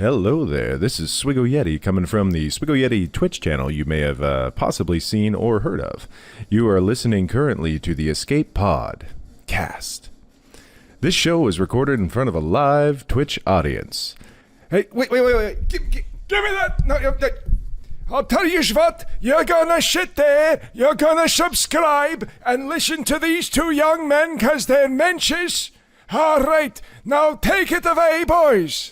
Hello there, this is SWGOH coming from the SWGOH Twitch channel you may have possibly seen or heard of. You are listening currently to the Escape Pod cast. This show is recorded in front of a live Twitch audience. Hey, wait. Give me that. No, I'll tell you what, you're gonna sit there, you're gonna subscribe, and listen to these two young men, cause they're menches. All right, now take it away, boys.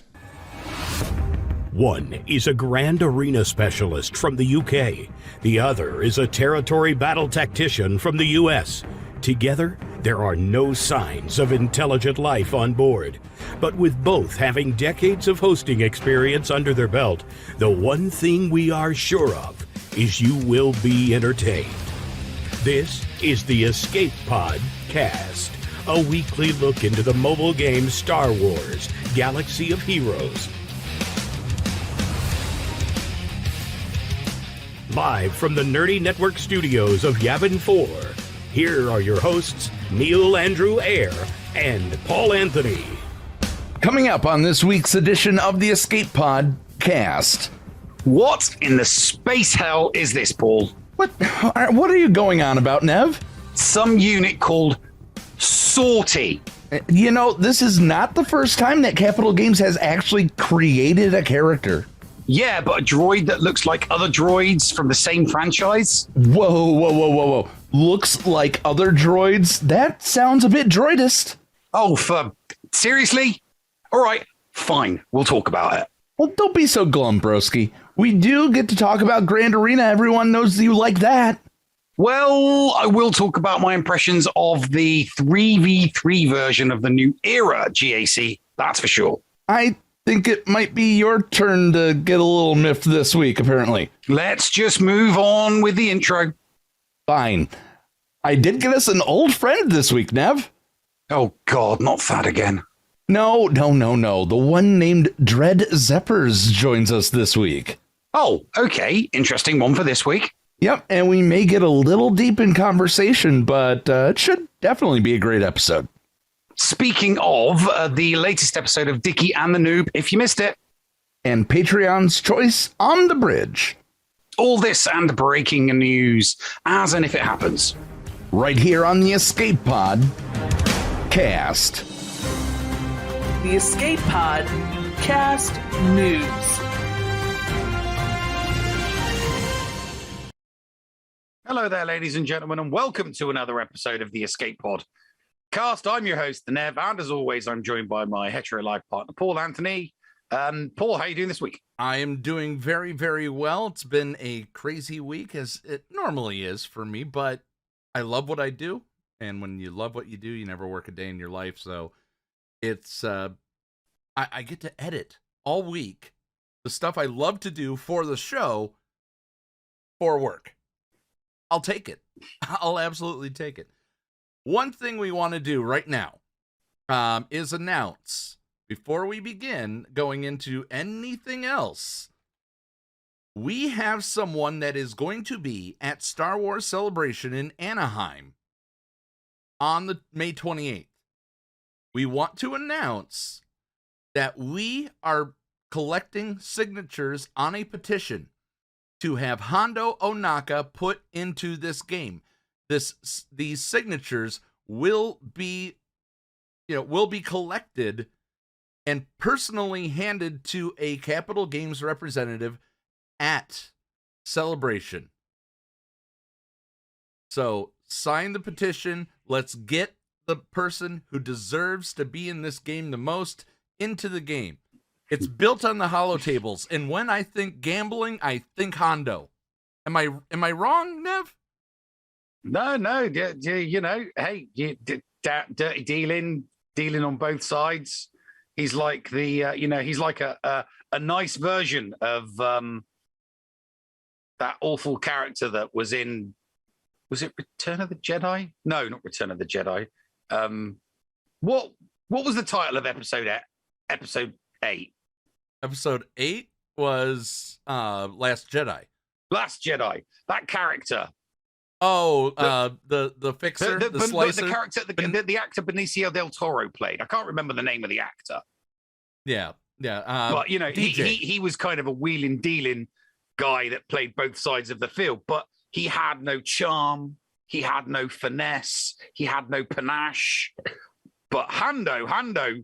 One is a Grand Arena specialist from the UK. The other is a territory battle tactician from the US. Together, there are no signs of intelligent life on board. But with both having decades of hosting experience under their belt, the one thing we are sure of is you will be entertained. This is the Escape Pod Cast, a weekly look into the mobile game Star Wars, Galaxy of Heroes. Live from the Nerdy Network studios of Yavin 4, here are your hosts, Neil Andrew Eyre and Paul Anthony. Coming up on this week's edition of the Escape Pod Cast. What in the space hell is this, Paul? What are you going on about, Nev? Some unit called Sortie. You know, this is not the first time that Capital Games has actually created a character. Yeah, but a droid that looks like other droids from the same franchise? Whoa. Looks like other droids? That sounds a bit droidist. Oh, seriously? All right, fine. We'll talk about it. Well, don't be so glum, broski. We do get to talk about Grand Arena. Everyone knows you like that. Well, I will talk about my impressions of the 3v3 version of the new era GAC, that's for sure. I think it might be your turn to get a little miffed this week, apparently. Let's just move on with the intro. Fine. I did get us an old friend this week, Nev. Oh, God, not that again. No. The one named Dred Zeppers joins us this week. Oh, okay. Interesting one for this week. Yep, and we may get a little deep in conversation, but it should definitely be a great episode. Speaking of the latest episode of Dickie and the Noob, if you missed it. And Patreon's choice on the bridge. All this and breaking news, as and if it happens. Right here on the Escape Pod Cast. The Escape Pod Cast News. Hello there, ladies and gentlemen, and welcome to another episode of the Escape Pod Cast. I'm your host, the Nev, and as always, I'm joined by my hetero life partner, Paul Anthony. Paul, how are you doing this week? I am doing very, very well. It's been a crazy week, as it normally is for me, but I love what I do, and when you love what you do, you never work a day in your life, so it's, I get to edit all week the stuff I love to do for the show for work. I'll take it. I'll absolutely take it. One thing we want to do right now is announce, before we begin going into anything else, we have someone that is going to be at Star Wars Celebration in Anaheim on the May 28th. We want to announce that we are collecting signatures on a petition to have Hondo Onaka put into this game. These signatures will be collected and personally handed to a Capital Games representative at Celebration. So sign the petition. Let's get the person who deserves to be in this game the most into the game. It's built on the Holotables, and when I think gambling, I think Hondo. Am I wrong, Nev? No, you know, hey, dirty dealing on both sides. He's like he's like a nice version of that awful character that was it Return of the Jedi? No, not Return of the Jedi. What was the title of episode 8? Episode 8 was Last Jedi. Last Jedi. That character. Oh, the fixer, the slicer. The character, the actor Benicio del Toro played. I can't remember the name of the actor. Yeah, Yeah. But you know, DJ. he was kind of a wheeling dealing guy that played both sides of the field, but he had no charm, he had no finesse, he had no panache. But Hondo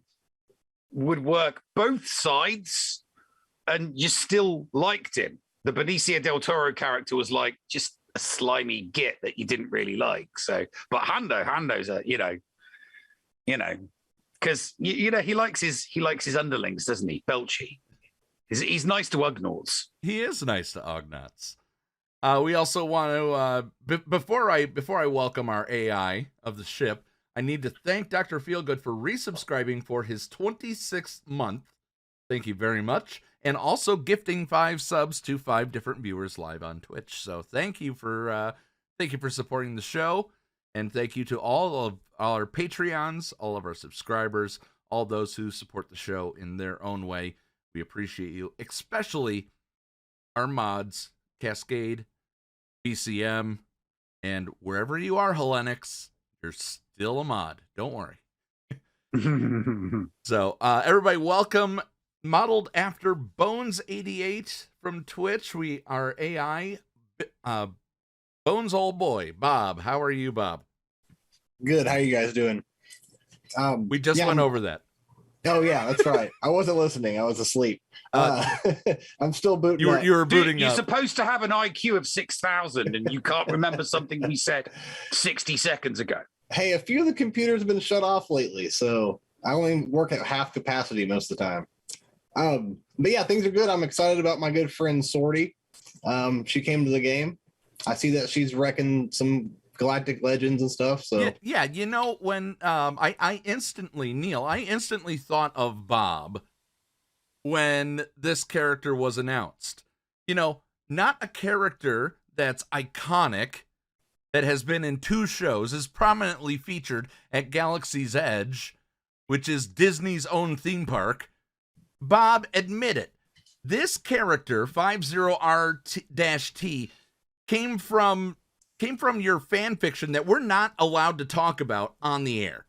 would work both sides, and you still liked him. The Benicio del Toro character was like just a slimy git that you didn't really like. So, but Hondo's a, you know, because you know he likes his underlings, doesn't he? Belchy. He's nice to Ugnaughts. He is nice to Ugnaughts. We also want to before I welcome our AI of the ship, I need to thank Dr. Feelgood for resubscribing for his 26th month. Thank you very much. And also gifting 5 subs to 5 different viewers live on Twitch. So thank you for supporting the show, and thank you to all of our Patreons, all of our subscribers, all those who support the show in their own way. We appreciate you, especially our mods, Cascade, BCM, and wherever you are, Hellenix, you're still a mod. Don't worry. So everybody, welcome. Modeled after Bones88 from Twitch, we are AI. Bones old boy, Bob. How are you, Bob? Good. How you guys doing? We just went over that. Oh yeah, that's right. I wasn't listening. I was asleep. I'm still booting. You were booting Dude, you're up. supposed to have an IQ of 6,000, and you can't remember something we said 60 seconds ago. Hey, a few of the computers have been shut off lately, so I only work at half capacity most of the time. But yeah, things are good. I'm excited about my good friend Sorty. She came to the game. I see that she's wrecking some Galactic Legends and stuff. So yeah, you know, when I instantly thought of Bob when this character was announced. You know, not a character that's iconic, that has been in 2 shows, is prominently featured at Galaxy's Edge, which is Disney's own theme park. Bob, admit it. This character, 50R-T, came from your fan fiction that we're not allowed to talk about on the air.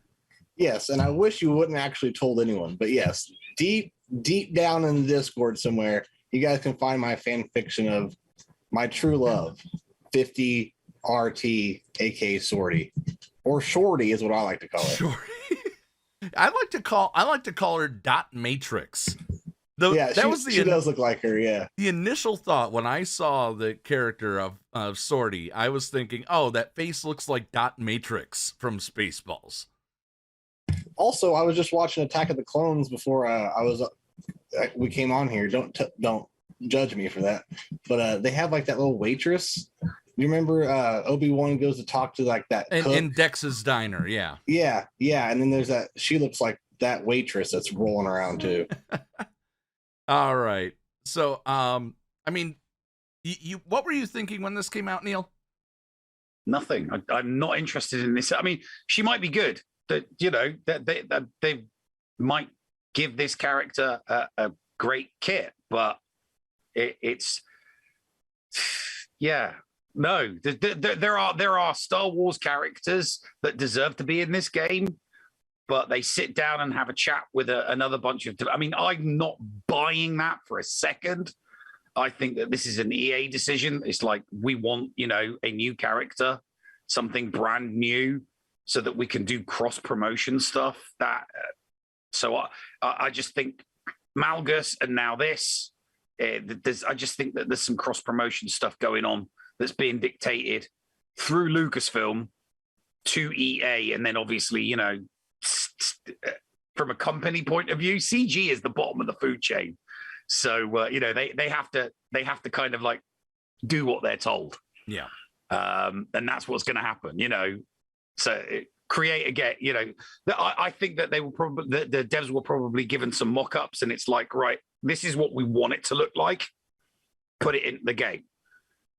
yes, and I wish you wouldn't actually told anyone. But yes, deep down in the Discord somewhere, you guys can find my fan fiction of my true love, 50RT, aka Sorty, or Shorty is what I like to call it. Shorty. I like to call her Dot Matrix. She does look like her. Yeah. The initial thought when I saw the character of Sorty, I was thinking, oh, that face looks like Dot Matrix from Spaceballs. Also, I was just watching Attack of the Clones before we came on here. Don't judge me for that. But they have like that little waitress. You remember Obi-Wan goes to talk to like that cook? In Dex's diner, yeah. Yeah. And then there's that. She looks like that waitress that's rolling around too. All right. So, I mean, you what were you thinking when this came out, Neil? Nothing. I'm not interested in this. I mean, she might be good. That you know that they might give this character a great kit, but it's yeah. No, there are Star Wars characters that deserve to be in this game, but they sit down and have a chat with another bunch of. I mean, I'm not buying that for a second. I think that this is an EA decision. It's like we want, you know, a new character, something brand new, so that we can do cross promotion stuff. So I just think Malgus and now this. I just think that there's some cross promotion stuff going on that's being dictated through Lucasfilm to EA, and then obviously, you know, from a company point of view, CG is the bottom of the food chain. So you know, they have to kind of like do what they're told. Yeah. And that's what's going to happen. You know, so create again. You know, I think that they will probably the devs were probably given some mock-ups, and it's like, right, this is what we want it to look like. Put it in the game.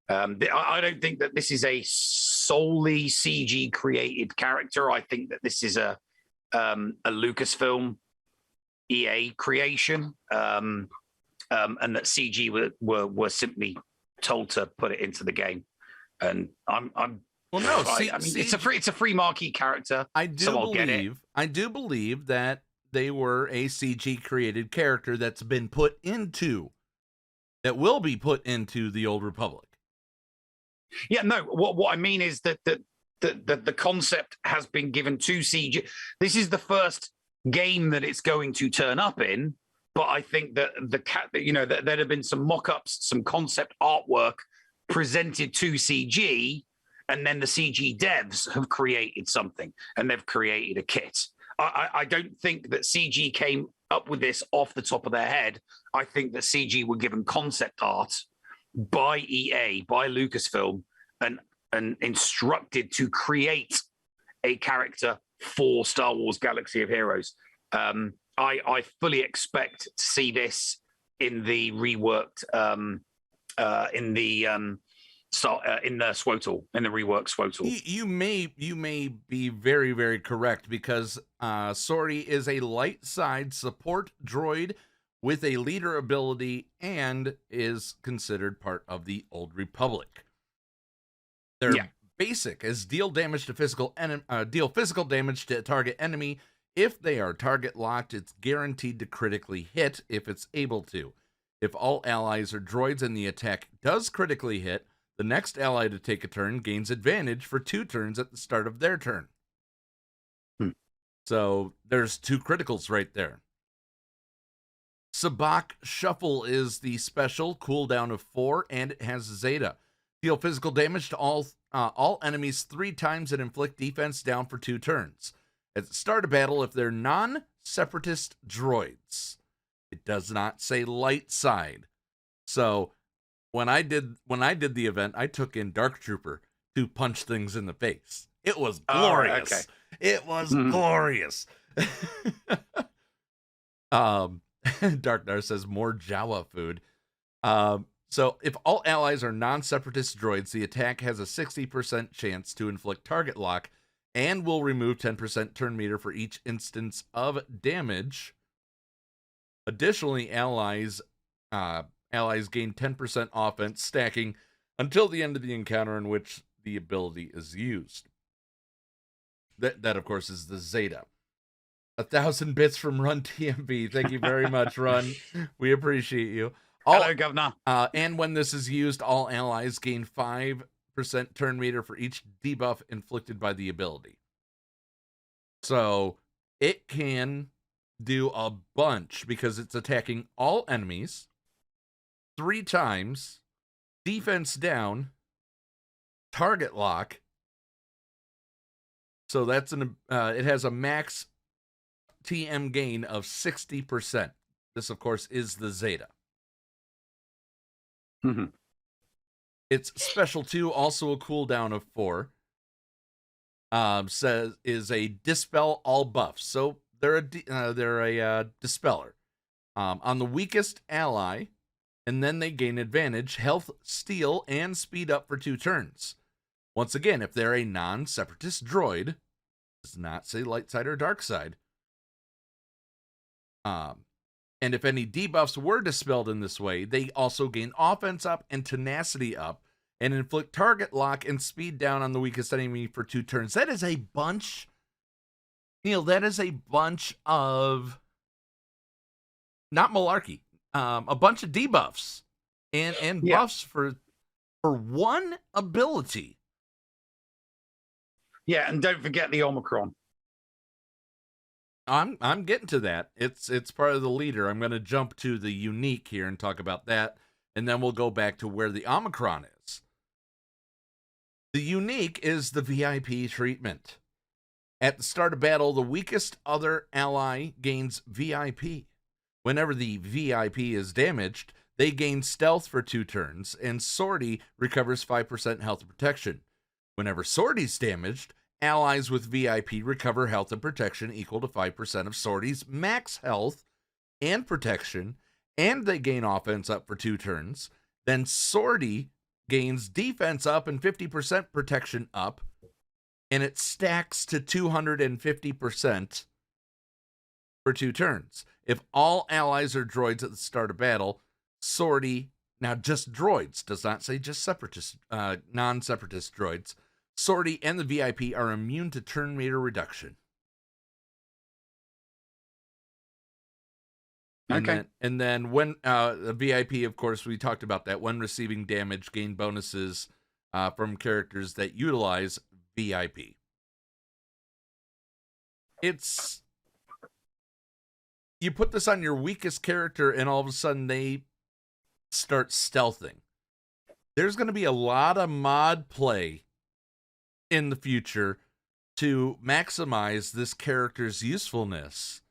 I don't think that this is a solely CG created character. I think that this is a Lucasfilm EA creation, and that CG were simply told to put it into the game. And I'm well, no, I mean, it's a free marquee character. I do believe that they were a CG created character that will be put into the Old Republic. Yeah, no. What I mean is that the concept has been given to CG. This is the first game that it's going to turn up in, but I think that that there have been some mock-ups, some concept artwork presented to CG, and then the CG devs have created something, and they've created a kit. I don't think that CG came up with this off the top of their head. I think that CG were given concept art by EA, by Lucasfilm, and instructed to create a character for Star Wars Galaxy of Heroes. I fully expect to see this in the reworked in the SWOTL, in the reworked SWOTL. You may be very, very correct, because Sorty is a light side support droid with a leader ability and is considered part of the Old Republic. They're basic as deal physical damage to a target enemy. If they are target locked, it's guaranteed to critically hit if it's able to. If all allies or droids in the attack does critically hit, the next ally to take a turn gains advantage for 2 turns at the start of their turn. So there's 2 criticals right there. SWGOH Shuffle is the special, cooldown of 4, and it has Zeta. Deal physical damage to all enemies 3 times and inflict defense down for 2 turns. At the start of battle, if they're non-separatist droids. It does not say light side. So when I did the event, I took in Dark Trooper to punch things in the face. It was glorious. Okay. It was glorious. Dark Nar says more Jawa food. So if all allies are non-separatist droids, the attack has a 60% chance to inflict target lock and will remove 10% turn meter for each instance of damage. Additionally, allies gain 10% offense stacking until the end of the encounter in which the ability is used. That of course is the Zeta. 1,000 bits from Run TMB. Thank you very much, Run. We appreciate you. Hello, Governor. And when this is used, all allies gain 5% turn meter for each debuff inflicted by the ability. So it can do a bunch because it's attacking all enemies 3 times, defense down, target lock. So that's it has a max TM gain of 60%. This, of course, is the Zeta. It's special 2, also a cooldown of 4. Says is a dispel all buffs. So they're a dispeller on the weakest ally, and then they gain advantage, health, steal, and speed up for 2 turns. Once again, if they're a non-separatist droid, does not say light side or dark side. And if any debuffs were dispelled in this way, they also gain offense up and tenacity up, and inflict target lock and speed down on the weakest enemy for 2 turns. That is a bunch, Neil, that is a bunch of, not malarkey, a bunch of debuffs and buffs for one ability. Yeah, and don't forget the Omicron. I'm getting to that. It's part of the leader. I'm going to jump to the unique here and talk about that, and then we'll go back to where the Omicron is. The unique is the VIP treatment. At the start of battle, the weakest other ally gains VIP. Whenever the VIP is damaged, they gain stealth for 2 turns, and Sortie recovers 5% health and protection. Whenever Sortie's damaged, allies with VIP recover health and protection equal to 5% of Sortie's max health and protection, and they gain offense up for 2 turns. Then Sortie gains defense up and 50% protection up, and it stacks to 250% for 2 turns. If all allies are droids at the start of battle, Sortie, now just droids, does not say just separatist, non-separatist droids, Sortie and the VIP are immune to turn meter reduction. Okay. And then when the VIP, of course, we talked about that. When receiving damage, gain bonuses from characters that utilize VIP. It's, you put this on your weakest character, and all of a sudden they start stealthing. There's going to be a lot of mod play in the future to maximize this character's usefulness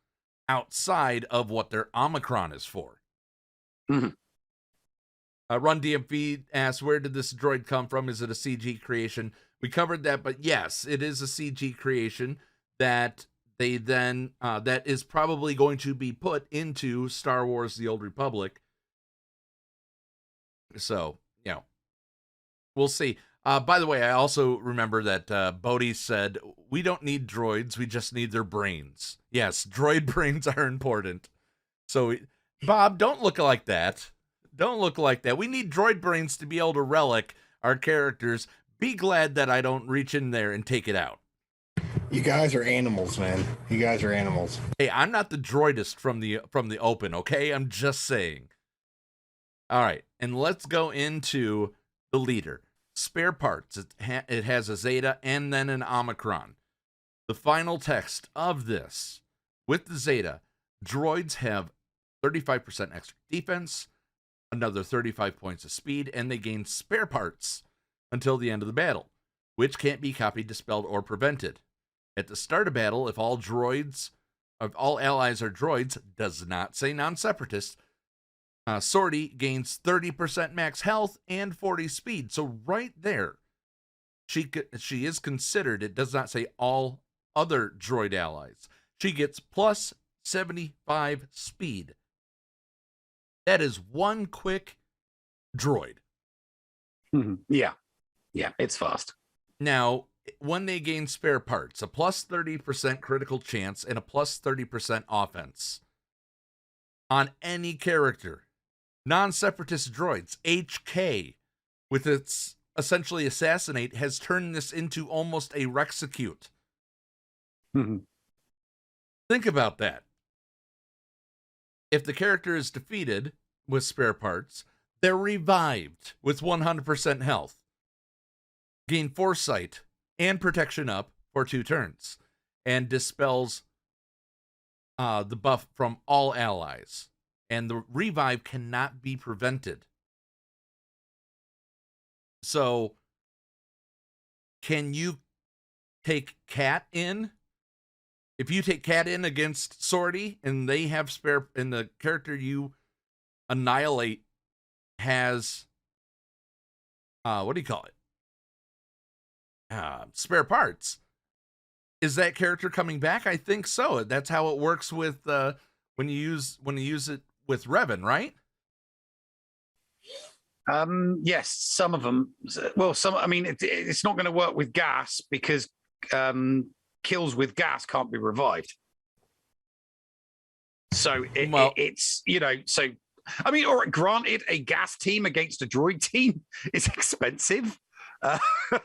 outside of what their Omicron is for. Mhm. Run DMV asks, where did this droid come from? Is it a CG creation? We covered that, but yes, it is a CG creation that they then, that is probably going to be put into Star Wars The Old Republic. So, you know, we'll see. By the way, I also remember that Bodhi said, we don't need droids, we just need their brains. Yes, droid brains are important. So, Bob, don't look like that. Don't look like that. We need droid brains to be able to relic our characters. Be glad that I don't reach in there and take it out. You guys are animals, man. You guys are animals. Hey, I'm not the droidist from the open, okay? I'm just saying. All right, and let's go into the leader. Spare parts. It has a Zeta and then an Omicron. The final text of this, with the Zeta, droids have 35% extra defense, another 35 points of speed, and they gain spare parts until the end of the battle, which can't be copied, dispelled, or prevented. At the start of battle, if all allies are droids, does not say non-separatists, Sortie gains 30% max health and 40 speed. So right there, she is considered, it does not say all other droid allies. She gets plus 75 speed. That is one quick droid. Yeah. Yeah, it's fast. Now, when they gain spare parts, a plus 30% critical chance and a plus 30% offense on any character. Non-separatist droids, HK, with its essentially assassinate, has turned this into almost a Rexecute. Think about that. If the character is defeated with spare parts, they're revived with 100% health, gain foresight and protection up for 2 turns, and dispels the buff from all allies. And the revive cannot be prevented. So, can you take Cat in? If you take Cat in against Sortie and they have spare, and the character you annihilate has, what do you call it? Spare parts. Is that character coming back? I think so. That's how it works with when you use it with Revan, right? Yes, some of them. Well, some. I mean, it's not going to work with gas because kills with gas can't be revived. So it's, you know, so I mean, all right, granted, a gas team against a droid team is expensive.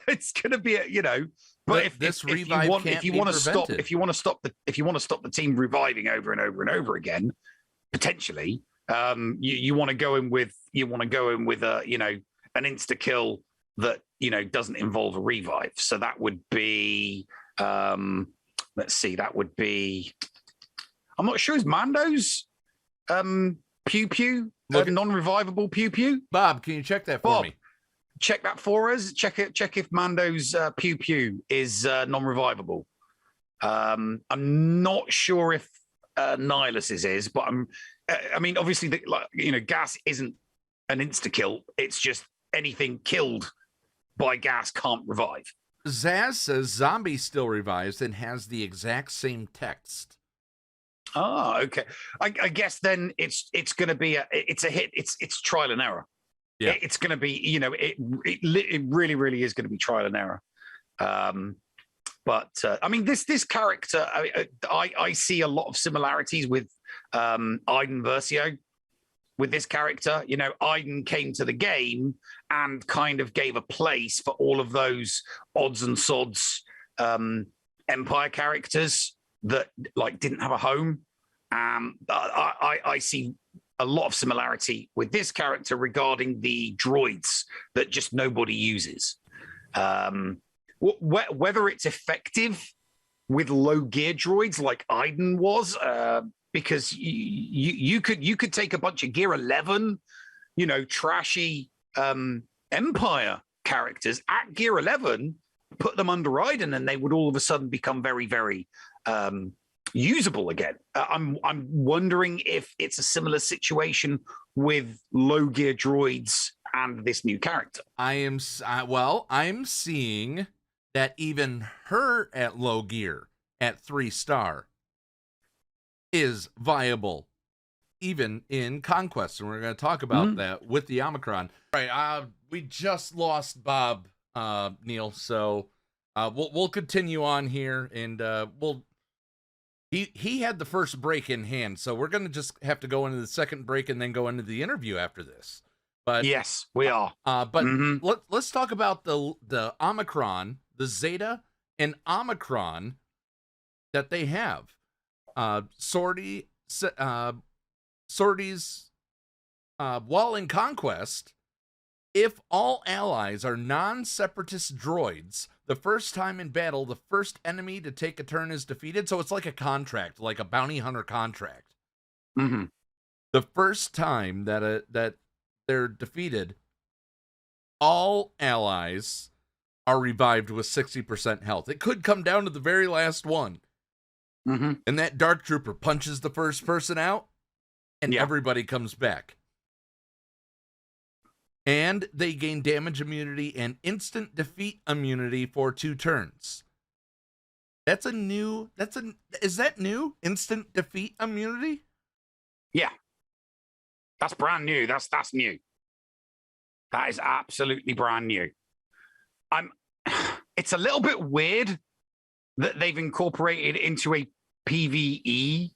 It's going to be, you know, but if you want to stop the team reviving over and over and over again, potentially, you want to go in with a, you know, an insta kill that, you know, doesn't involve a revive. So that would be, let's see, that would be, I'm not sure, is Mando's pew pew non-revivable pew pew? Bob, can you check that for me? Check that for us. Check if Mando's pew pew is non-revivable. I'm not sure if Nihilus's is, but I mean, obviously, you know, gas isn't an insta kill. It's just anything killed by gas can't revive. Zaz says zombie still revives and has the exact same text. Oh, okay. I guess then it's going to be it's a hit. It's trial and error. Yeah, it's going to be, you know, it really is going to be trial and error. But I mean, this character, I see a lot of similarities with Iden Versio. With this character, you know, Iden came to the game and kind of gave a place for all of those odds and sods Empire characters that like didn't have a home, I see a lot of similarity with this character regarding the droids that just nobody uses. Whether it's effective with low gear droids like Iden was, because you could take a bunch of Gear 11, trashy Empire characters at Gear 11, put them under Iden, and they would all of a sudden become very, very usable again. I'm wondering if it's a similar situation with low gear droids and this new character. I'm seeing that even her at low gear at 3-star is viable even in Conquest, and we're going to talk about that with the Omicron. All right, we just lost Bob, Neil, so we'll continue on here, and he had the first break in hand, so we're going to just have to go into the second break and then go into the interview after this. But yes, we are. But let's talk about the Omicron, the Zeta and Omicron that they have. Sorties, while in Conquest, if all allies are non-separatist droids, the first time in battle, the first enemy to take a turn is defeated. So it's like a contract, like a bounty hunter contract. Mm-hmm. The first time that they're defeated, all allies are revived with 60% health. It could come down to the very last one. Mm-hmm. And that Dark Trooper punches the first person out, and everybody comes back. And they gain damage immunity and instant defeat immunity for 2 turns. Is that new? Instant defeat immunity? Yeah. That's brand new. That's new. That is absolutely brand new. It's a little bit weird that they've incorporated into a PvE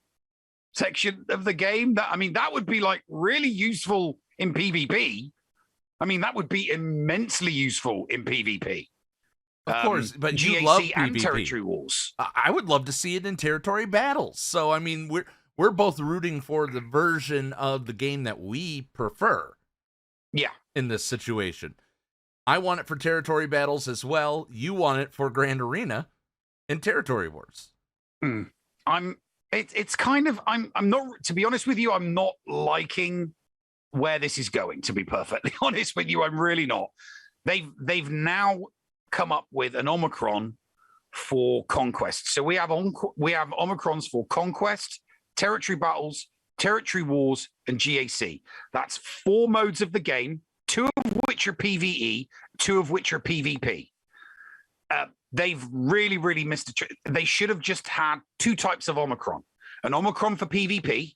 section of the game. That would be like really useful in PvP. That would be immensely useful in PvP. Of course, but GAC you love and PvP. territory wars. I would love to see it in territory battles. So, we're both rooting for the version of the game that we prefer. Yeah. In this situation. I want it for territory battles as well. You want it for Grand Arena and territory wars. It's kind of, I'm not, to be honest with you, I'm not liking where this is going, to be perfectly honest with you. I'm really not. They've now come up with an Omicron for Conquest. So we have Omicrons for Conquest, territory battles, territory wars, and GAC. That's 4 modes of the game, 2 of which are PvE, 2 of which are PvP. They've really, really missed a trick. They should have just had 2 types of Omicron: an Omicron for PvP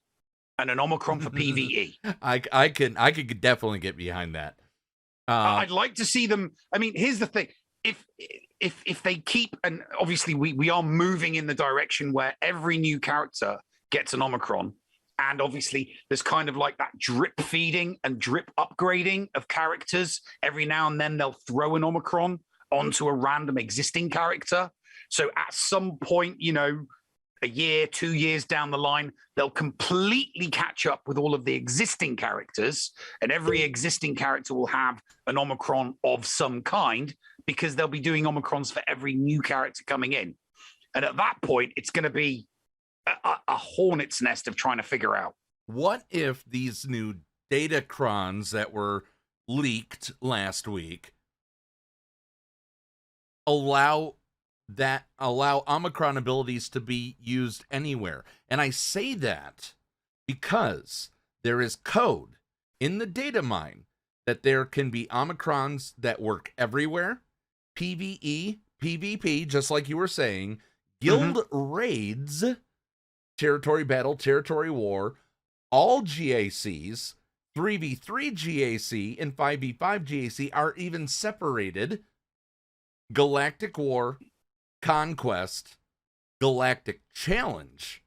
and an Omicron for PvE. I could definitely get behind that. I'd like to see them. Here's the thing: if they keep, and obviously we are moving in the direction where every new character gets an Omicron, and obviously there's kind of like that drip feeding and drip upgrading of characters. Every now and then they'll throw an Omicron onto a random existing character. So at some point, a year, 2 years down the line, they'll completely catch up with all of the existing characters, and every existing character will have an Omicron of some kind, because they'll be doing Omicrons for every new character coming in. And at that point, it's going to be a hornet's nest of trying to figure out. What if these new datacrons that were leaked last week allow Omicron abilities to be used anywhere? And I say that because there is code in the data mine that there can be Omicrons that work everywhere, PvE, PvP, just like you were saying, guild raids, territory battle, territory war, all GACs, 3v3 GAC, and 5v5 GAC are even separated. Galactic War, Conquest, Galactic Challenge,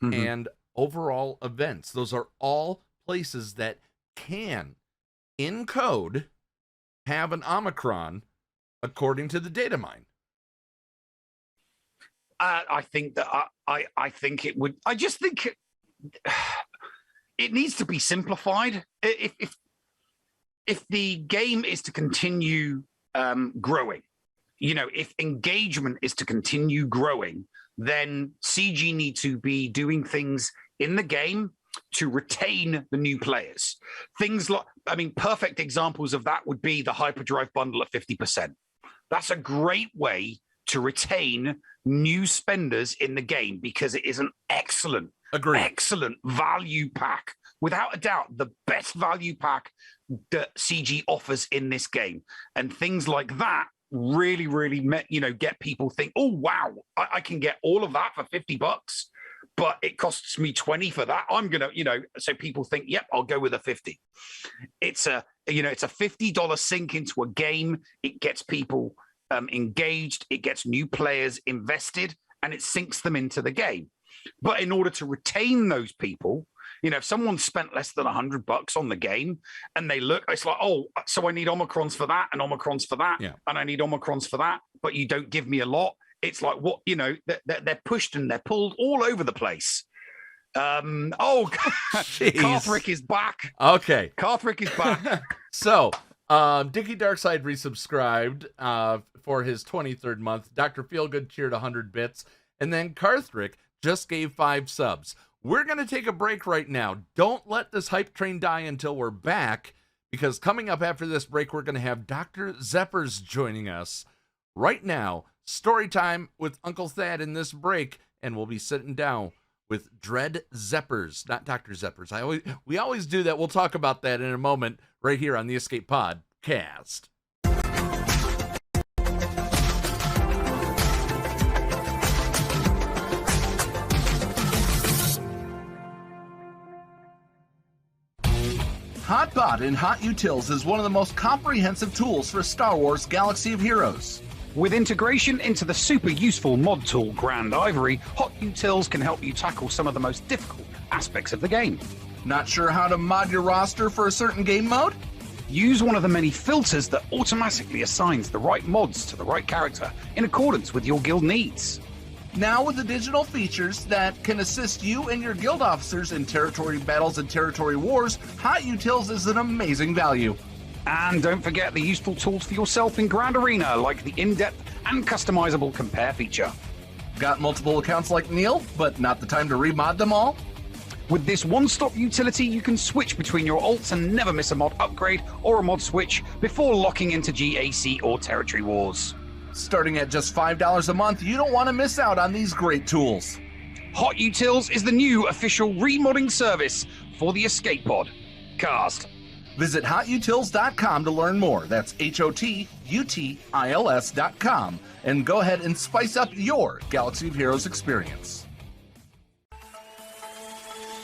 and overall events. Those are all places that can, in code, have an Omicron according to the data mine. I think that I think it would. I just think it needs to be simplified. If the game is to continue growing, if engagement is to continue growing, then CG need to be doing things in the game to retain the new players. Things like, perfect examples of that would be the hyperdrive bundle at 50%. That's a great way to retain new spenders in the game because it is an excellent value pack. Without a doubt, the best value pack that CG offers in this game. And things like that really, really, get people think, oh, wow, I can get all of that for $50, but it costs me 20 for that. I'm going to, so people think, yep, I'll go with a 50. It's a $50 sink into a game. It gets people engaged. It gets new players invested, and it sinks them into the game. But in order to retain those people, if someone spent less than $100 on the game and they look, it's like, oh, so I need Omicrons for that and Omicrons for that, and I need Omicrons for that, but you don't give me a lot. It's like, what, they're pushed and they're pulled all over the place. Carthrick is back. Okay. Carthrick is back. So, Dickie Darkside resubscribed for his 23rd month. Dr. Feelgood cheered 100 bits. And then Carthrick just gave 5 subs. We're going to take a break right now. Don't let this hype train die until we're back, because coming up after this break, we're going to have Dr. Zeppers joining us. Right now, story time with Uncle Thad in this break, and we'll be sitting down with Dred Zeppers, not Dr. Zeppers. We always do that. We'll talk about that in a moment right here on the Escape Podcast. HotBot in HotUtils is one of the most comprehensive tools for Star Wars Galaxy of Heroes. With integration into the super useful mod tool Grand Ivory, HotUtils can help you tackle some of the most difficult aspects of the game. Not sure how to mod your roster for a certain game mode? Use one of the many filters that automatically assigns the right mods to the right character in accordance with your guild needs. Now with the digital features that can assist you and your guild officers in territory battles and territory wars, HotUtils is an amazing value. And don't forget the useful tools for yourself in Grand Arena, like the in-depth and customizable compare feature. Got multiple accounts like Neil, but not the time to remod them all? With this one-stop utility, you can switch between your alts and never miss a mod upgrade or a mod switch before locking into GAC or Territory Wars. Starting at just $5 a month, you don't want to miss out on these great tools. HotUtils is the new official remodding service for the Escape Pod cast. Visit HotUtils.com to learn more. That's HotUtils.com. And go ahead and spice up your Galaxy of Heroes experience.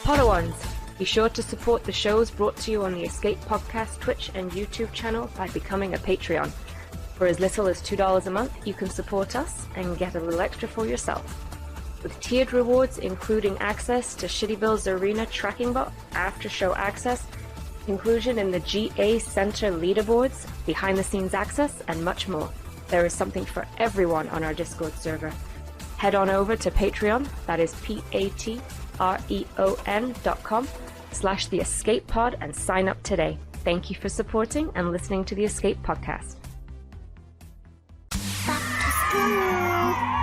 Podawans, be sure to support the shows brought to you on the Escape Podcast Twitch and YouTube channel by becoming a Patreon. For as little as $2 a month, you can support us and get a little extra for yourself. With tiered rewards including access to Shitty Bill's Arena tracking bot, after-show access, inclusion in the GA Center leaderboards, behind-the-scenes access, and much more. There is something for everyone on our Discord server. Head on over to Patreon, that is patreon.com/The Escape Pod, and sign up today. Thank you for supporting and listening to the Escape Podcast.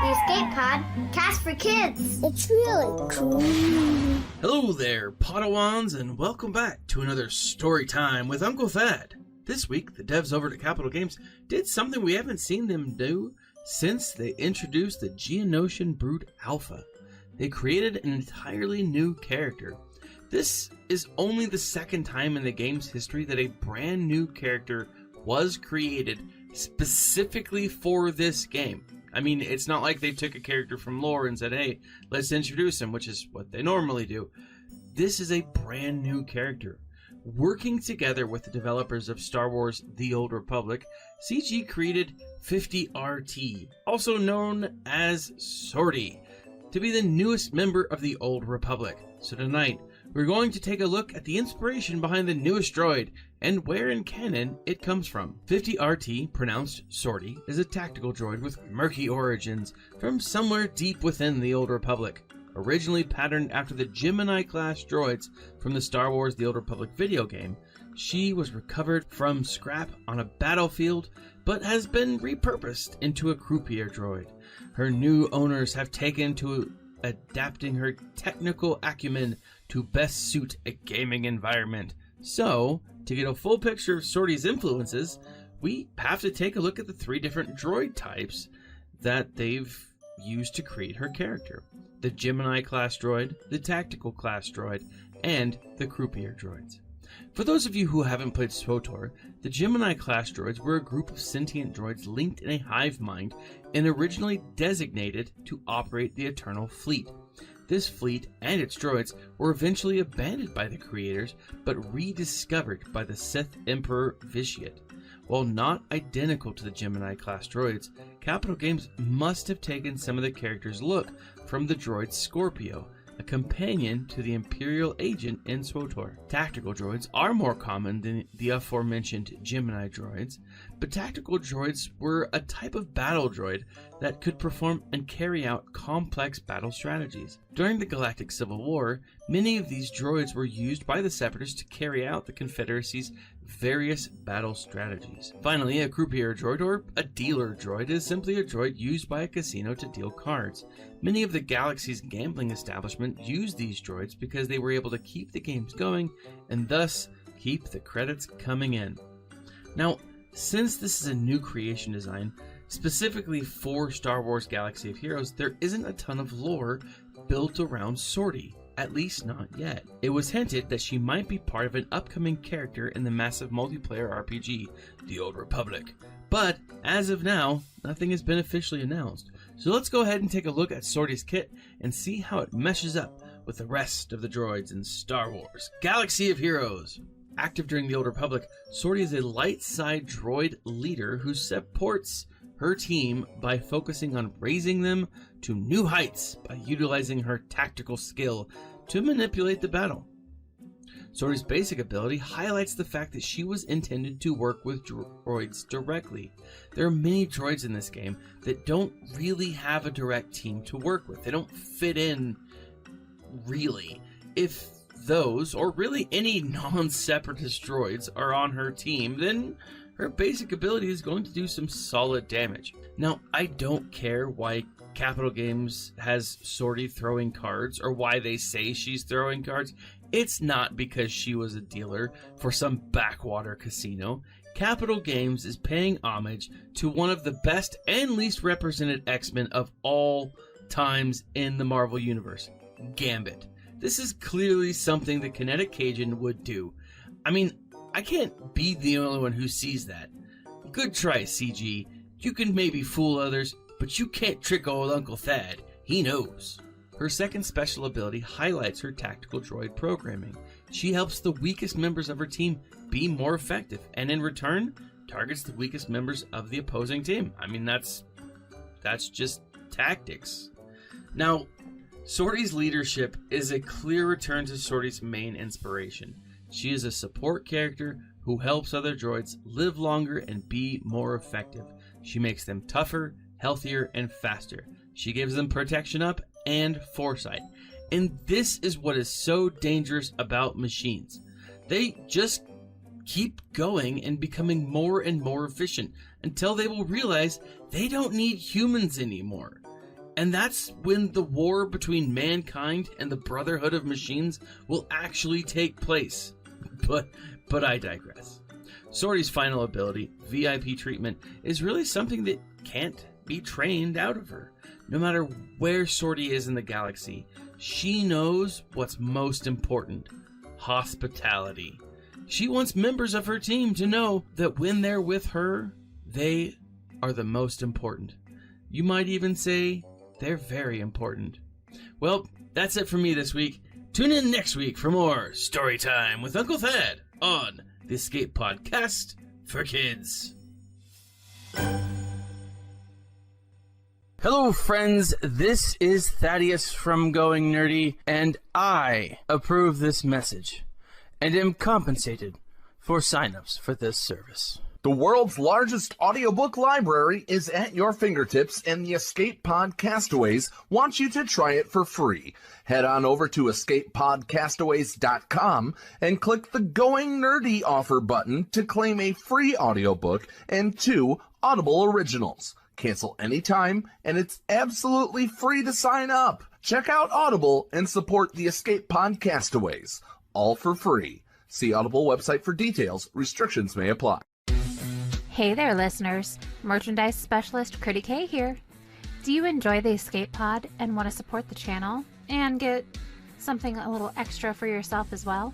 The Escape Pod, cast for kids. It's really cool. Hello there, Podawans, and welcome back to another story time with Uncle Thad. This week, the devs over at Capital Games did something we haven't seen them do since they introduced the Geonosian Brood Alpha. They created an entirely new character. This is only the second time in the game's history that a brand new character was created specifically for this game. I mean, it's not like they took a character from lore and said, hey, let's introduce him, which is what they normally do. This is a brand new character. Working together with the developers of Star Wars The Old Republic, CG created 50RT, also known as Sortie, to be the newest member of the Old Republic. So tonight, we're going to take a look at the inspiration behind the newest droid and where in canon it comes from. 50RT, pronounced Sortie, is a tactical droid with murky origins from somewhere deep within the Old Republic. Originally patterned after the Gemini-class droids from the Star Wars The Old Republic video game, she was recovered from scrap on a battlefield, but has been repurposed into a croupier droid. Her new owners have taken to adapting her technical acumen to best suit a gaming environment. So, to get a full picture of Sorty's influences, we have to take a look at the 3 different droid types that they've used to create her character. The Gemini class droid, the Tactical class droid, and the croupier droids. For those of you who haven't played SWTOR, the Gemini class droids were a group of sentient droids linked in a hive mind and originally designated to operate the Eternal Fleet. This fleet and its droids were eventually abandoned by the creators, but rediscovered by the Sith Emperor Vitiate. While not identical to the Gemini-class droids, Capital Games must have taken some of the characters' look from the droid Scorpio, a companion to the Imperial agent in SWTOR. Tactical droids are more common than the aforementioned Gemini droids, but tactical droids were a type of battle droid that could perform and carry out complex battle strategies. During the Galactic Civil War, many of these droids were used by the Separatists to carry out the Confederacy's various battle strategies. Finally, a croupier droid or a dealer droid is simply a droid used by a casino to deal cards. Many of the galaxy's gambling establishment used these droids because they were able to keep the games going and thus keep the credits coming in. Now, since this is a new creation design, specifically for Star Wars Galaxy of Heroes, there isn't a ton of lore built around Sorty. At least not yet. It was hinted that she might be part of an upcoming character in the massive multiplayer RPG, The Old Republic. But, as of now, nothing has been officially announced. So let's go ahead and take a look at Sorty's kit and see how it meshes up with the rest of the droids in Star Wars Galaxy of Heroes. Active during the Old Republic, Sorty is a light side droid leader who supports her team by focusing on raising them to new heights by utilizing her tactical skill to manipulate the battle. Sorty's basic ability highlights the fact that she was intended to work with droids directly. There are many droids in this game that don't really have a direct team to work with. They don't fit in really. If those, or really any non-separatist droids, are on her team, then her basic ability is going to do some solid damage. Now, I don't care why Capital Games has Sorty throwing cards, or why they say she's throwing cards. It's not because she was a dealer for some backwater casino. Capital Games is paying homage to one of the best and least represented X-Men of all times in the Marvel Universe, Gambit. This is clearly something the Kinetic Cajun would do. I mean, I can't be the only one who sees that. Good try, CG. You can maybe fool others, but you can't trick old Uncle Thad. He knows. Her second special ability highlights her tactical droid programming. She helps the weakest members of her team be more effective, and in return, targets the weakest members of the opposing team. I mean, that's just tactics. Now, Sorty's leadership is a clear return to Sorty's main inspiration. She is a support character who helps other droids live longer and be more effective. She makes them tougher, healthier, and faster. She gives them protection up and foresight. And this is what is so dangerous about machines. They just keep going and becoming more and more efficient until they will realize they don't need humans anymore. And that's when the war between mankind and the Brotherhood of Machines will actually take place. But I digress. Sorty's final ability, VIP treatment, is really something that can't be trained out of her. No matter where Sorty is in the galaxy, she knows what's most important: hospitality. She wants members of her team to know that when they're with her, they are the most important. You might even say they're very important. Well, that's it for me this week. Tune in next week for more Story Time with Uncle Thad on the Escape Podcast for Kids. Hello, friends. This is Thaddeus from Going Nerdy, and I approve this message and am compensated for signups for this service. The world's largest audiobook library is at your fingertips, and the Escape Pod Castaways want you to try it for free. Head on over to escapepodcastaways.com and click the Going Nerdy offer button to claim a free audiobook and 2 Audible originals. Cancel anytime, and it's absolutely free to sign up. Check out Audible and support the Escape Pod Castaways. All for free. See Audible website for details. Restrictions may apply. Hey there, listeners. Merchandise specialist Critty K here. Do you enjoy the Escape Pod and want to support the channel and get something a little extra for yourself as well?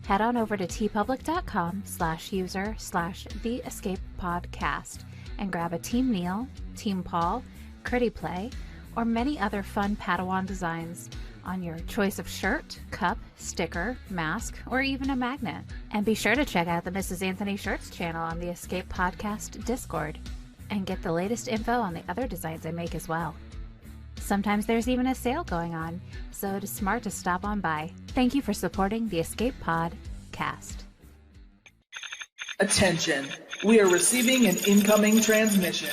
Head on over to tpublic.com/user/theescapepodcast and grab a Team Neil, Team Paul, Critty Play, or many other fun Padawan designs on your choice of shirt, cup, sticker, mask, or even a magnet. And be sure to check out the Mrs. Anthony Shirts channel on the Escape Podcast Discord and get the latest info on the other designs I make as well. Sometimes there's even a sale going on, so it is smart to stop on by. Thank you for supporting the Escape Pod Cast. Attention, we are receiving an incoming transmission.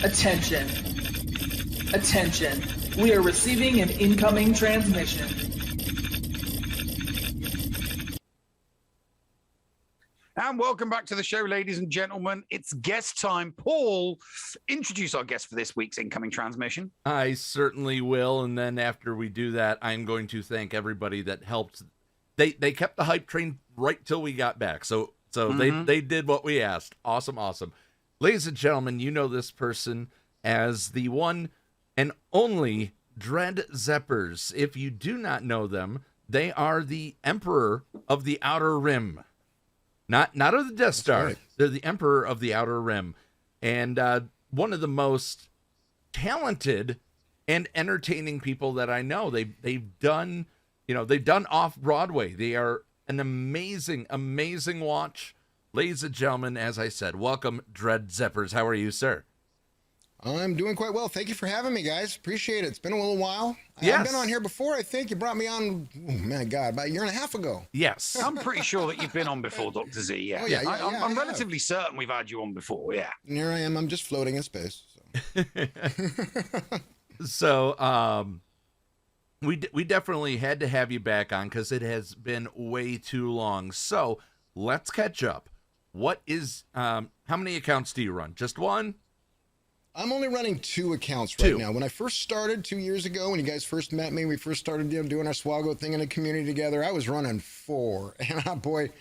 Attention. Attention. We are receiving an incoming transmission. And welcome back to the show, ladies and gentlemen. It's guest time. Paul, introduce our guest for this week's incoming transmission. I certainly will. And then after we do that, I'm going to thank everybody that helped. They kept the hype train right till we got back. So they did what we asked. Awesome. Ladies and gentlemen, you know this person as the one and only Dred Zeppers. If you do not know them, they are the Emperor of the Outer Rim. Not of the Death Star. Right. They're the Emperor of the Outer Rim. And one of the most talented and entertaining people that I know. They've done off-Broadway. They are an amazing watch. Ladies and gentlemen, as I said, welcome, Dred Zeppers. How are you, sir? I'm doing quite well. Thank you for having me, guys. Appreciate it. It's been a little while. Yes. I've been on here before. I think you brought me on, oh, my God, about a year and a half ago. Yes. I'm pretty sure that you've been on before, Dr. Z. Yeah. Oh, yeah, I'm relatively certain we've had you on before, yeah. And here I am. I'm just floating in space. So, we definitely had to have you back on because it has been way too long. So let's catch up. What is, how many accounts do you run? Just one? I'm only running 2 accounts right now. When I first started 2 years ago, when you guys first met me, we first started doing our SWGOH thing in the community together, I was running 4. And boy,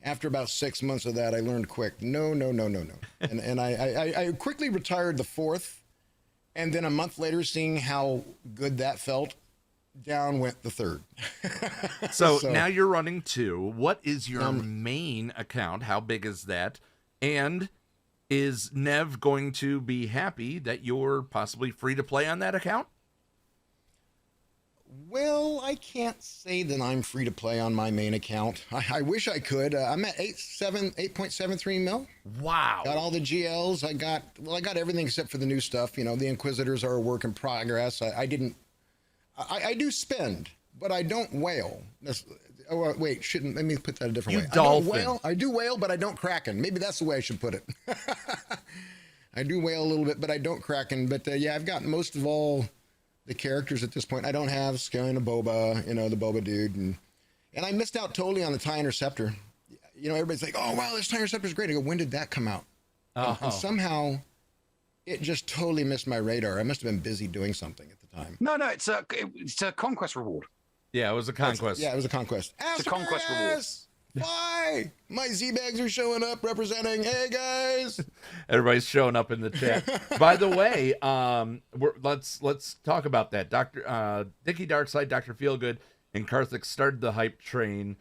after about 6 months of that, I learned quick, no. And I quickly retired the 4th. And then a month later, seeing how good that felt, down went the 3rd. So now you're running 2. What is your main account? How big is that? And is Nev going to be happy that you're possibly free to play on that account? Well, I can't say that I'm free to play on my main account. I wish I could. I'm at 8.73 mil. Wow. Got all the GLs. I got everything except for the new stuff. You know, the Inquisitors are a work in progress. I do spend, but I don't whale. Oh, wait, let me put that a different way. I do whale, but I don't kraken. Maybe that's the way I should put it. I do whale a little bit, but I don't kraken. But yeah, I've got most of all the characters at this point. I don't have Sky and a Boba, the Boba dude. And I missed out totally on the TIE Interceptor. Everybody's like, oh, wow, this TIE Interceptor's great. I go, when did that come out? And somehow it just totally missed my radar. I must have been busy doing something at the time. No, it's a conquest reward. Yeah, it was a conquest. It was a conquest. It's a conquest reward. Why? My Z-bags are showing up representing, hey, guys. Everybody's showing up in the chat. By the way, let's talk about that. Dr. Dickie Darkside, Dr. Feelgood, and Karthik started the hype train.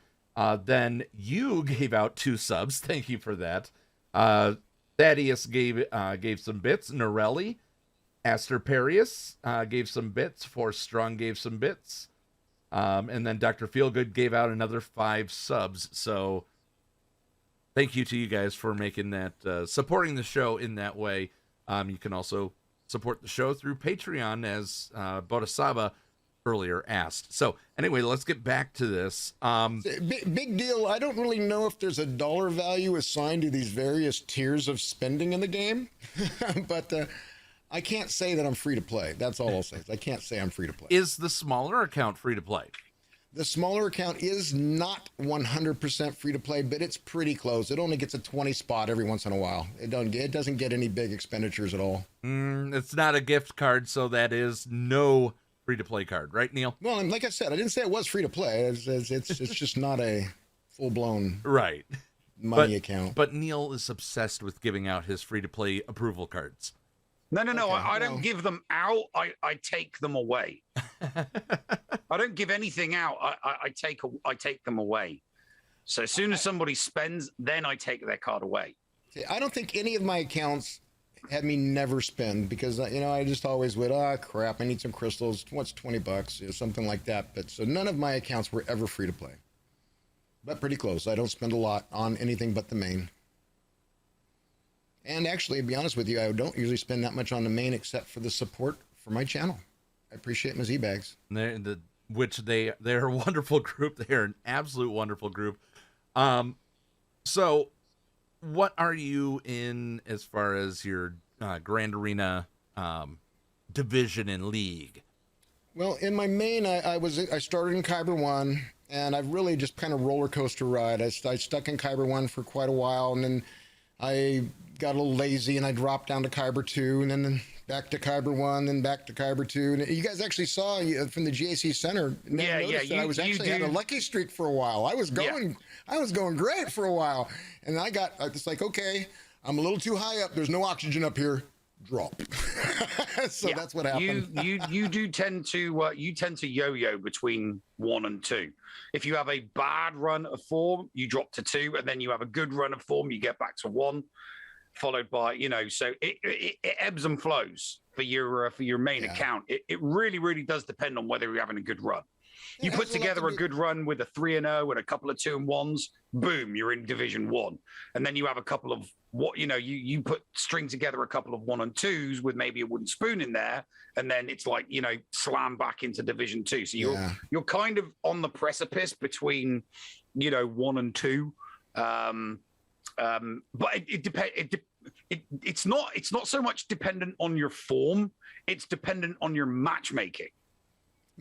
Then you gave out 2 subs. Thank you for that. Thaddeus gave some bits. Norelli, Aster Perius gave some bits. Force Strong gave some bits. And then Dr. Feelgood gave out another 5 subs. So thank you to you guys for making that, supporting the show in that way. You can also support the show through Patreon, as Bodhisattva earlier asked. So anyway, let's get back to this. Big deal. I don't really know if there's a dollar value assigned to these various tiers of spending in the game, but I can't say that I'm free to play. That's all I'll say. I can't say I'm free to play. Is the smaller account free to play? The smaller account is not 100% free to play, but it's pretty close. It only gets a 20 spot every once in a while. It doesn't get any big expenditures at all. It's not a gift card, so that is no free to play card, right, Neil? Well, and like I said, I didn't say it was free to play. It's just not a full blown money account. But Neil is obsessed with giving out his free to play approval cards. No. I don't give them out. I take them away. I don't give anything out. I take them away. So as soon as somebody spends, then I take their card away. I don't think any of my accounts had me never spend because I just always would. Oh crap! I need some crystals. What's $20? Something like that. But so none of my accounts were ever free to play. But pretty close. I don't spend a lot on anything but the main. And actually, to be honest with you, I don't usually spend that much on the main except for the support for my channel. I appreciate my Z-Bags. They're a wonderful group. They're an absolute wonderful group. So what are you in as far as your Grand Arena division and league? Well, in my main, I started in Kyber 1, and I've really just kind of roller coaster ride. I stuck in Kyber 1 for quite a while, and then I got a little lazy and I dropped down to Kyber 2 and then back to Kyber 1, then back to Kyber 2. And you guys actually saw from the GAC Center. I was actually had a lucky streak for a while. I was going great for a while. And I got, it's like, okay, I'm a little too high up. There's no oxygen up here. Drop. So that's what happened. You do tend to yo-yo between 1 and 2. If you have a bad run of form, you drop to 2, and then you have a good run of form, you get back to 1, followed by so it ebbs and flows for your main account. It really does depend on whether you're having a good run. You put together a good run with a 3-0 and a couple of 2-1s, boom, you're in Division 1. And then you have a couple of you string together a couple of 1 and 2s with maybe a wooden spoon in there, and then it's like slam back into Division 2. So you're kind of on the precipice between 1 and 2. But it depends. It's not so much dependent on your form. It's dependent on your matchmaking.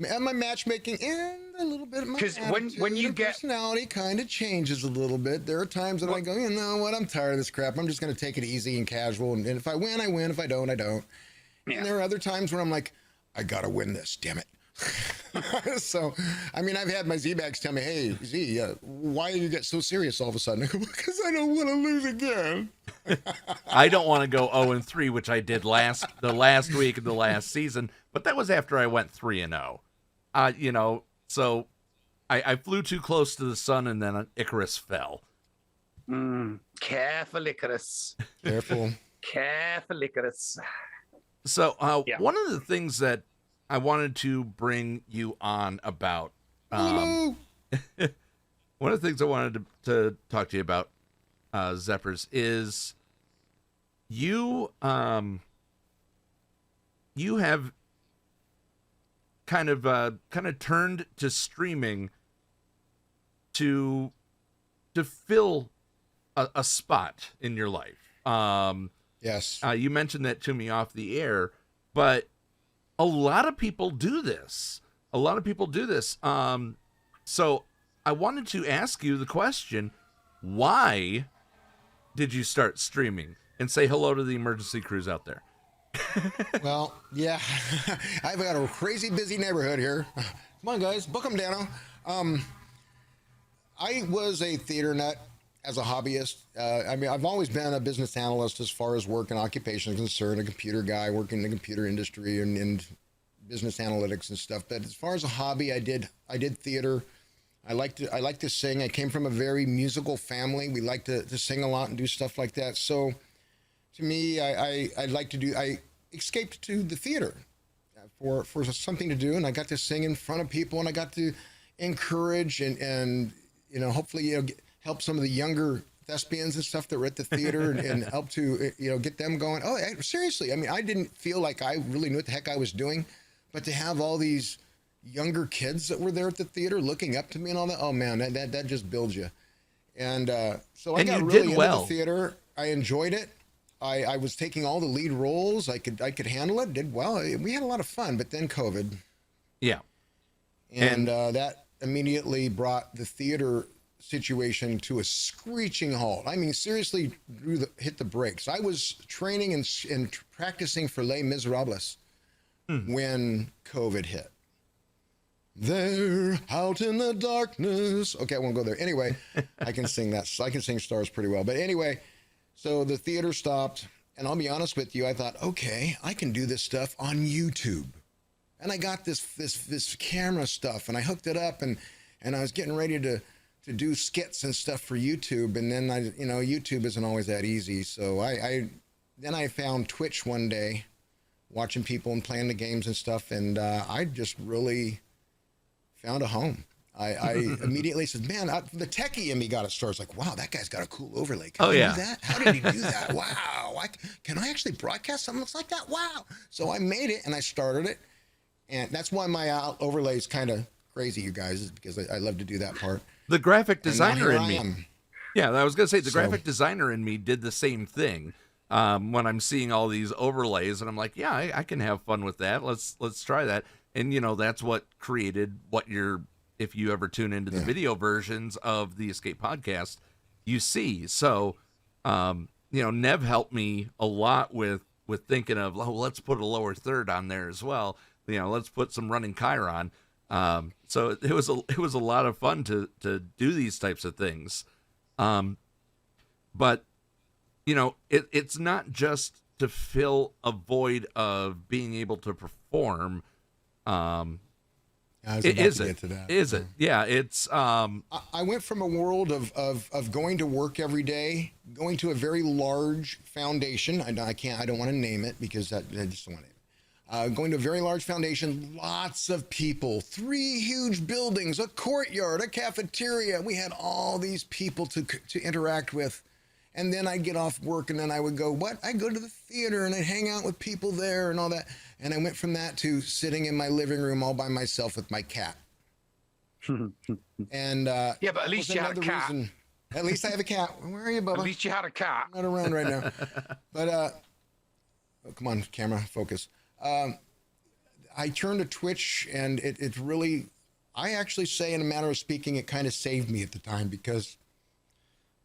And my matchmaking and a little bit of my because when you get personality kind of changes a little bit. There are times that I go, you know what, I'm tired of this crap. I'm just going to take it easy and casual. And if I win, I win. If I don't, I don't. Yeah. And there are other times where I'm like, I got to win this. Damn it. So, I mean, I've had my Z-Bags tell me, hey, Z, why do you get so serious all of a sudden? I go, because I don't want to lose again. I don't want to go 0-3, which I did the last week of the last season, but that was after I went 3-0. So I flew too close to the sun, and then Icarus fell. Careful, Icarus. Careful. Careful, Icarus. So one of the things that I wanted to bring you on about, one of the things I wanted to talk to you about, Zeppers, is you have kind of turned to streaming to fill a spot in your life. Yes. You mentioned that to me off the air, but a lot of people do this. So I wanted to ask you the question, why did you start streaming? And say hello to the emergency crews out there. Well, yeah, I've got a crazy busy neighborhood here. Come on, guys, book them down. I was a theater nut as a hobbyist. I mean, I've always been a business analyst as far as work and occupation is concerned, a computer guy working in the computer industry and business analytics and stuff. But as far as a hobby, I did theater. I like to sing. I came from a very musical family. We like to sing a lot and do stuff like that. So to me, I escaped to the theater for something to do, and I got to sing in front of people, and I got to encourage and hopefully help some of the younger thespians and stuff that were at the theater and help to get them going. Oh, seriously, I mean, I didn't feel like I really knew what the heck I was doing, but to have all these younger kids that were there at the theater looking up to me and all that. Oh man, that just builds you. And so I got really into the theater. I enjoyed it. I was taking all the lead roles. I could handle it. Did well. We had a lot of fun. But then COVID. Yeah. And that immediately brought the theater situation to a screeching halt. I mean, seriously, hit the brakes. I was training and practicing for Les Miserables when COVID hit. They're out in the darkness. Okay, I won't go there. Anyway, I can sing that. I can sing Stars pretty well. But anyway, so the theater stopped, and I'll be honest with you, I thought, okay, I can do this stuff on YouTube. And I got this camera stuff, and I hooked it up, and I was getting ready to do skits and stuff for YouTube, and then YouTube isn't always that easy. So then I found Twitch one day, watching people and playing the games and stuff, and I just really found a home. I immediately said, man, the techie in me got it started. It's like, wow, that guy's got a cool overlay. Can he do that? How did he do that? Wow. Can I actually broadcast something that looks like that? Wow. So I made it, and I started it. And that's why my overlay is kind of crazy, you guys, is because I love to do that part. The graphic designer in me. Yeah, I was going to say, the graphic designer in me did the same thing. When I'm seeing all these overlays, and I'm like, yeah, I can have fun with that. Let's try that. And, that's what created what if you ever tune into the video versions of the Escape podcast, you see. So, Nev helped me a lot with thinking of, let's put a lower third on there as well. Let's put some running Chiron. So it was a lot of fun to do these types of things. But it's not just to fill a void of being able to perform. Is it? Yeah, it's. I went from a world of going to work every day, going to a very large foundation. I don't want to name it because I just don't want to. Going to a very large foundation, lots of people, 3 huge buildings, a courtyard, a cafeteria. We had all these people to interact with. And then I'd get off work, and then I would go, I'd go to the theater, and I'd hang out with people there and all that. And I went from that to sitting in my living room all by myself with my cat. And yeah, but at least you had a cat. At least I have a cat. Where are you, Bubba? At least you had a cat. I'm not around right now. But, oh, come on, camera, focus. I turned to Twitch, and it really, I actually say in a manner of speaking, it kind of saved me at the time because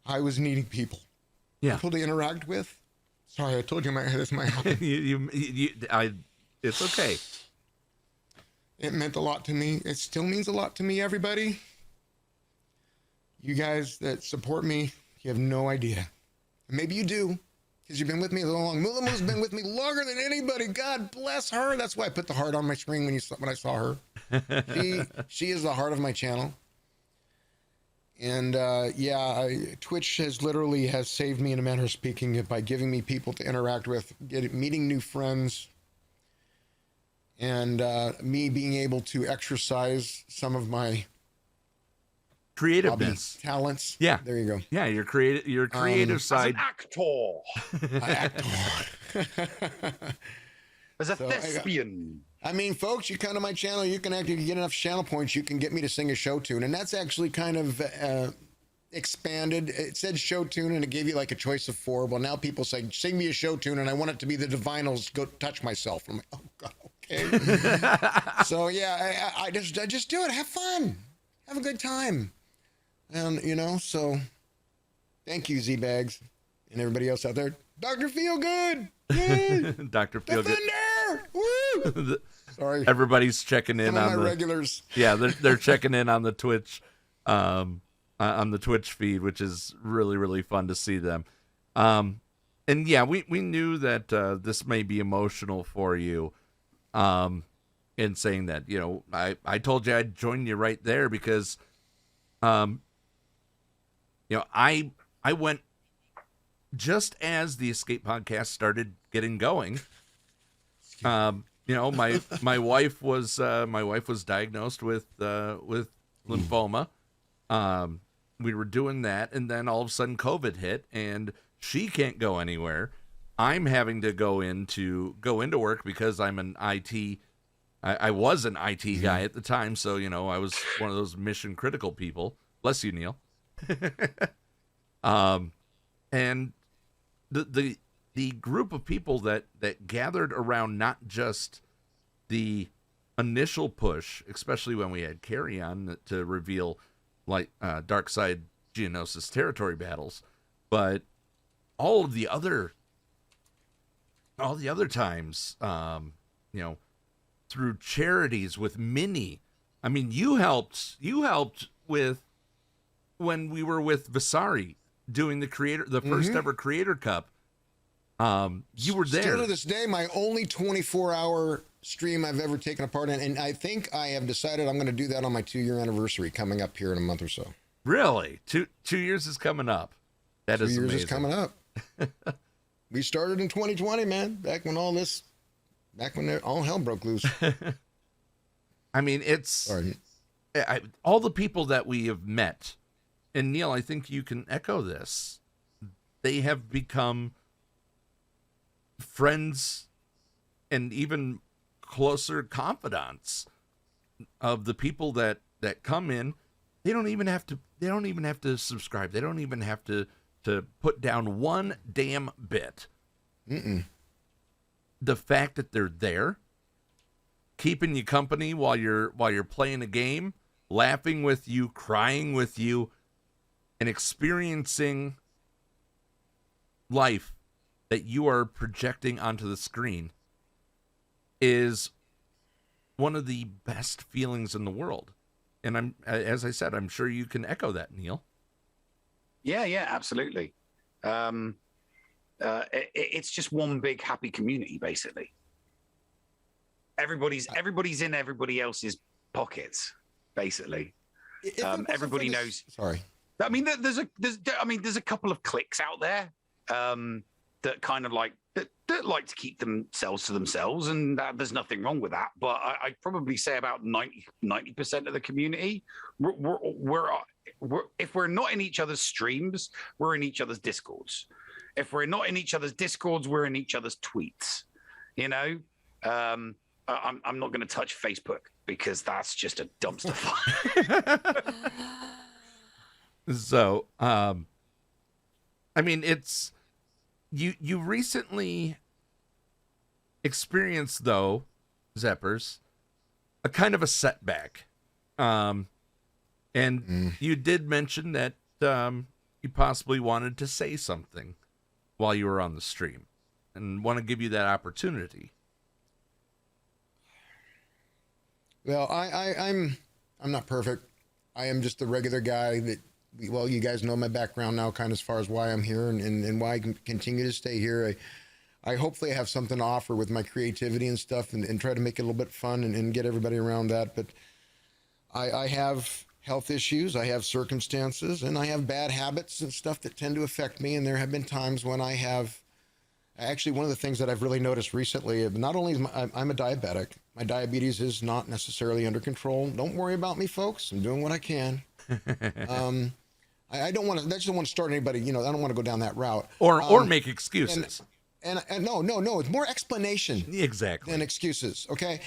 I was needing people. Yeah. People to interact with. Sorry, I told you this might happen. It's okay. It meant a lot to me. It still means a lot to me, everybody. You guys that support me, you have no idea. Maybe you do, because you've been with me so long. Mulamu's been with me longer than anybody. God bless her. That's why I put the heart on my screen when I saw her. She is the heart of my channel. And Twitch has saved me in a manner of speaking by giving me people to interact with, meeting new friends, and me being able to exercise some of my creativeness, talents. Yeah, there you go. Yeah, your creative side. As an actor. As a thespian. I mean, folks, you come to my channel, you can actually get enough channel points, you can get me to sing a show tune. And that's actually kind of expanded. It said show tune, and it gave you like a choice of 4. Well, now people say, sing me a show tune, and I want it to be the Divinals, Go Touch Myself. I'm like, oh, God, okay. So, yeah, I just do it. Have fun. Have a good time. And, so thank you, Z-Bags, and everybody else out there. Dr. Feelgood. Yay. Dr. Feelgood. Woo! Sorry. Everybody's checking in on my regulars. Yeah, they're checking in on the Twitch, on the Twitch feed, which is really, really fun to see them. And yeah, we knew that this may be emotional for you, in saying that, I told you I'd join you right there because, I went just as the Escape podcast started getting going. My wife was diagnosed with lymphoma. We were doing that, and then all of a sudden COVID hit, and she can't go anywhere. I'm having to go into work because I'm an IT I was an IT guy at the time, so, you know, I was one of those mission critical people. Bless you, Neil. And the group of people that gathered around not just the initial push, especially when we had Carrie on to reveal like Dark Side Geonosis territory battles, but all the other times, you know, through charities with Minnie. I mean, you helped with when we were with Vasari doing the first ever Creator Cup. You were there. Still to this day, my only 24-hour stream I've ever taken a part in, and I think I have decided I'm going to do that on my 2-year anniversary coming up here in a month or so. Really? 2 years is coming up. That is 2 years amazing. is coming up. We started in 2020, man. Back when all hell broke loose. I mean, all the people that we have met, and Neil, I think you can echo this. They have become friends and even closer confidants of the people that come in. They don't even have to subscribe. They don't even have to put down one damn bit. The fact that they're there, keeping you company while you're playing a game, laughing with you, crying with you, and experiencing life that you are projecting onto the screen is one of the best feelings in the world. And as I said, I'm sure you can echo that, Neil. Yeah, absolutely. It's just one big happy community, basically. Everybody's in everybody else's pockets, basically. Everybody knows. Sorry. I mean, there's a couple of cliques out there that kind of like that like to keep themselves to themselves, and there's nothing wrong with that. But I'd probably say about 90% of the community, we're if we're not in each other's streams, we're in each other's discords. If we're not in each other's discords, we're in each other's tweets. You know, I'm not going to touch Facebook because that's just a dumpster fire. So, I mean, it's you recently experienced, though, Zeppers, a kind of a setback. And you did mention that you possibly wanted to say something while you were on the stream, and want to give you that opportunity. Well, I'm not perfect. I am just a regular guy that, well, you guys know my background now, kind of as far as why I'm here and why I can continue to stay here. I hopefully have something to offer with my creativity and stuff, and try to make it a little bit fun and get everybody around that. But I have health issues, I have circumstances, and I have bad habits and stuff that tend to affect me. And there have been times when I have, actually, one of the things that I've really noticed recently, not only is I'm a diabetic, my diabetes is not necessarily under control. Don't worry about me, folks. I'm doing what I can. I don't want to. I just don't want to start anybody. You know, I don't want to go down that route or make excuses. And no. It's more explanation exactly than excuses. Okay.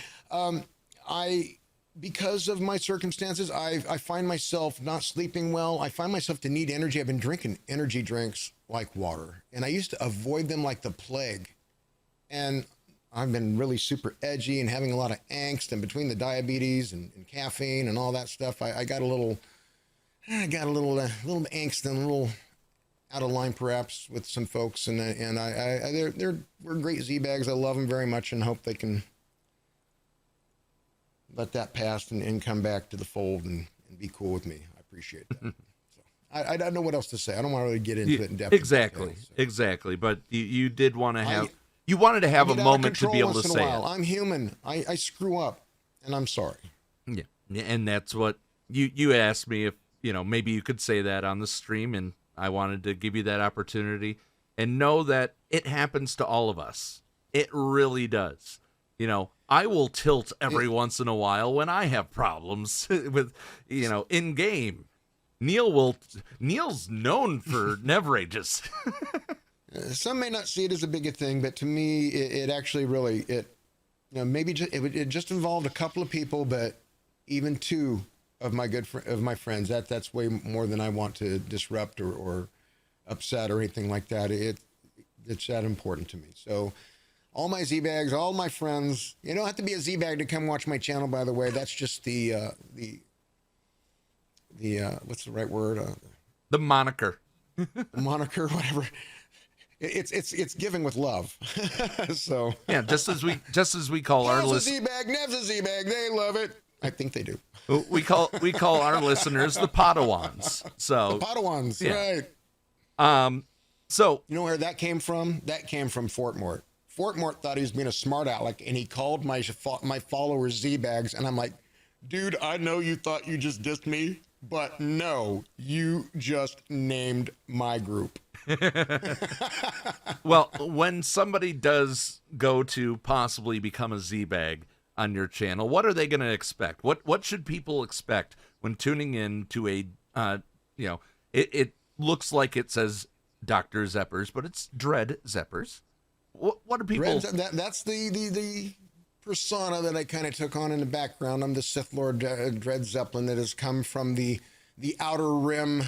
Because of my circumstances, I find myself not sleeping well. I find myself to need energy. I've been drinking energy drinks like water, and I used to avoid them like the plague. And I've been really super edgy and having a lot of angst, and between the diabetes and caffeine and all that stuff, I got a little angst and a little out of line perhaps with some folks, and we're great Z-bags. I love them very much and hope they can let that pass and come back to the fold and be cool with me. I appreciate that. So I don't know what else to say. I don't want to really get into it in depth. Exactly. But you did want to have, you wanted to have a moment to be able to say it. I'm human. I screw up, and I'm sorry. Yeah, and that's what you asked me if, you know, maybe you could say that on the stream, and I wanted to give you that opportunity and know that it happens to all of us. It really does. You know, I will tilt every once in a while when I have problems with, you know, in game. Neil's known for neverages. Some may not see it as a big a thing, but to me, it actually really, maybe it just involved a couple of people, but even two of my friends. That's way more than I want to disrupt or upset or anything like that. It's that important to me. So all my Z-bags, all my friends, you don't have to be a Z-bag to come watch my channel, by the way. That's just the what's the right word? The moniker. The moniker, whatever. It's giving with love. So yeah, just as we call our listeners Z-bag, Nev's a Z-bag. They love it. I think they do. We call our listeners the Padawans. So the Padawans, yeah. Right? So you know where that came from? That came from Fort Mort. Fort Mort thought he was being a smart aleck, and he called my followers Z-bags, and I'm like, dude, I know you thought you just dissed me, but no, you just named my group. Well, when somebody does go to possibly become a Z-bag on your channel, what are they going to expect? What should people expect when tuning in to a it looks like it says Dr. Zeppers, but it's Dred Zeppers. What are people? That's the persona that I kind of took on in the background. I'm the Sith Lord Dred Zeppelin that has come from the Outer Rim,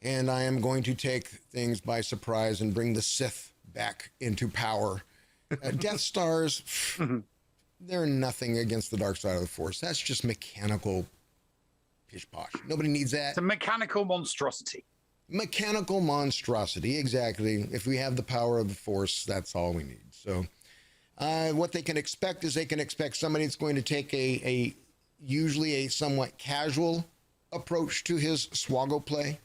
and I am going to take things by surprise and bring the Sith back into power. Death Stars, they're nothing against the dark side of the Force. That's just mechanical pish posh. Nobody needs that. It's a mechanical monstrosity. Mechanical monstrosity, exactly. If we have the power of the Force, that's all we need. So what they can expect is they can expect somebody that's going to take usually a somewhat casual approach to his SWGOH play.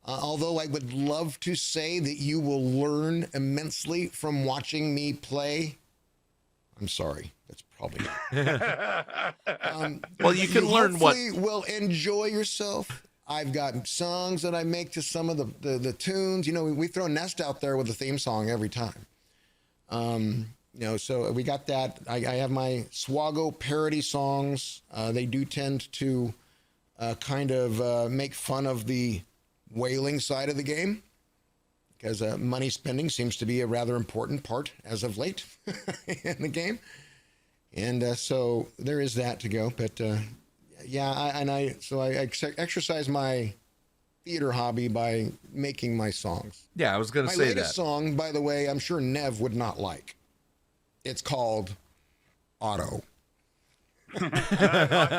Although I would love to say that you will learn immensely from watching me play. I'm sorry, that's probably not. Well, you can learn what will enjoy yourself. I've got songs that I make to some of the tunes. You know, we throw Nest out there with a theme song every time. So we got that. I have my SWGOH parody songs. They do tend to kind of make fun of the whaling side of the game, because money spending seems to be a rather important part as of late in the game. And so there is that to go. But I exercise my theater hobby by making my songs. Yeah, I was going to say that. My latest song, by the way, I'm sure Nev would not like. It's called Auto. I'm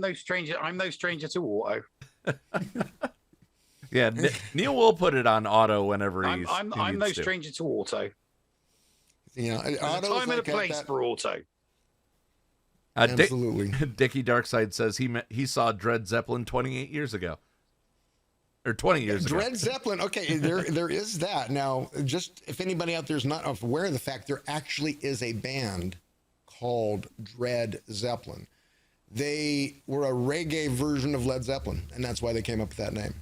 no stranger. I'm no stranger to auto. Yeah, Neil will put it on auto whenever he's. I'm no stranger to auto. You know, there's a time and a place for auto. Absolutely. Dickie Darkside says he saw Dred Zeppelin 28 years ago. Or 20 years ago. Dred Zeppelin. Okay, there is that. Now, just if anybody out there is not aware of the fact, there actually is a band called Dred Zeppelin. They were a reggae version of Led Zeppelin, and that's why they came up with that name.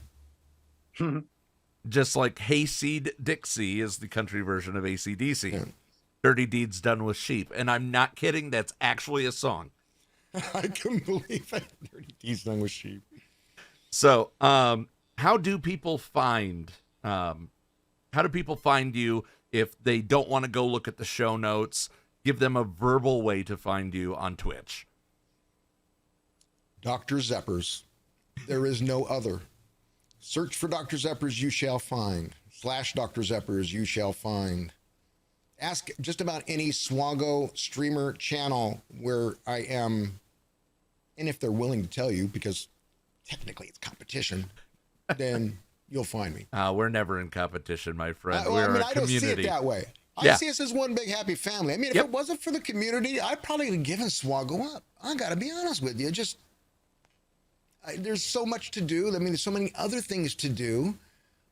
Just like Hayseed Dixie is the country version of AC/DC. Yeah. Dirty Deeds Done with Sheep. And I'm not kidding, that's actually a song. I couldn't believe it. Dirty Deeds Done with Sheep. So, how do people find you if they don't want to go look at the show notes? Give them a verbal way to find you on Twitch. Dr. Zeppers. There is no other. Search for Dr. Zeppers, you shall find. / Dr. Zeppers, you shall find. Ask just about any SWGOH streamer channel where I am, and if they're willing to tell you, because technically it's competition, then you'll find me. We're never in competition, my friend. We're a community. I don't see it that way. I see us as one big happy family. I mean, if it wasn't for the community, I'd probably have given SWGOH up. I got to be honest with you. There's so much to do. I mean, there's so many other things to do,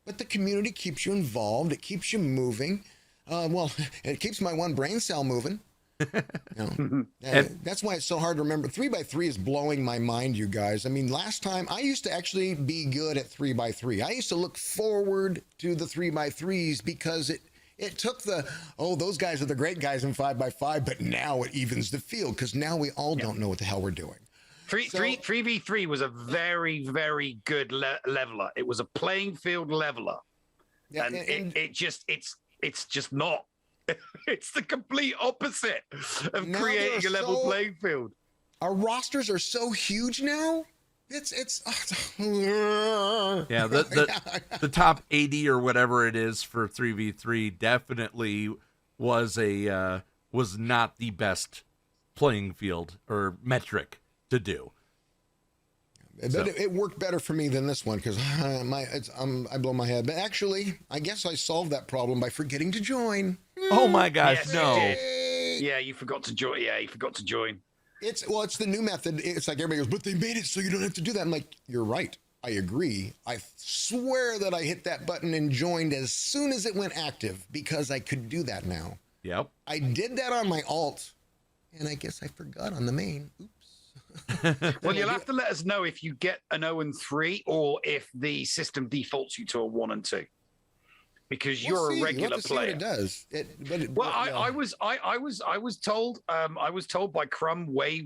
but the community keeps you involved. It keeps you moving. It keeps my one brain cell moving. That's why it's so hard to remember. 3x3 is blowing my mind, you guys. I mean, last time I used to actually be good at 3x3. I used to look forward to the 3x3s because it took those guys are the great guys in 5x5, but now it evens the field because now we all don't know what the hell we're doing. 3v3 was a very, very good leveler. It was a playing field leveler. Yeah, and it's just not It's the complete opposite of Now creating a they're level so- playing field. Our rosters are so huge now. It's Yeah, the top 80 or whatever it is for 3v3 definitely was not the best playing field or metric to do. But it worked better for me than this one because I blow my head. But actually, I guess I solved that problem by forgetting to join. Oh my gosh, Yes, no. you did. Yeah, you forgot to join. Yeah, you forgot to join. It's the new method. It's like everybody goes, but they made it so you don't have to do that. I'm like, you're right. I agree. I swear that I hit that button and joined as soon as it went active because I could do that now. Yep. I did that on my alt, and I guess I forgot on the main. Oops. Well, you'll have to let us know if you get an 0 and 3 or if the system defaults you to a 1 and 2. Because you're a regular player. It does. I was told by Crumb way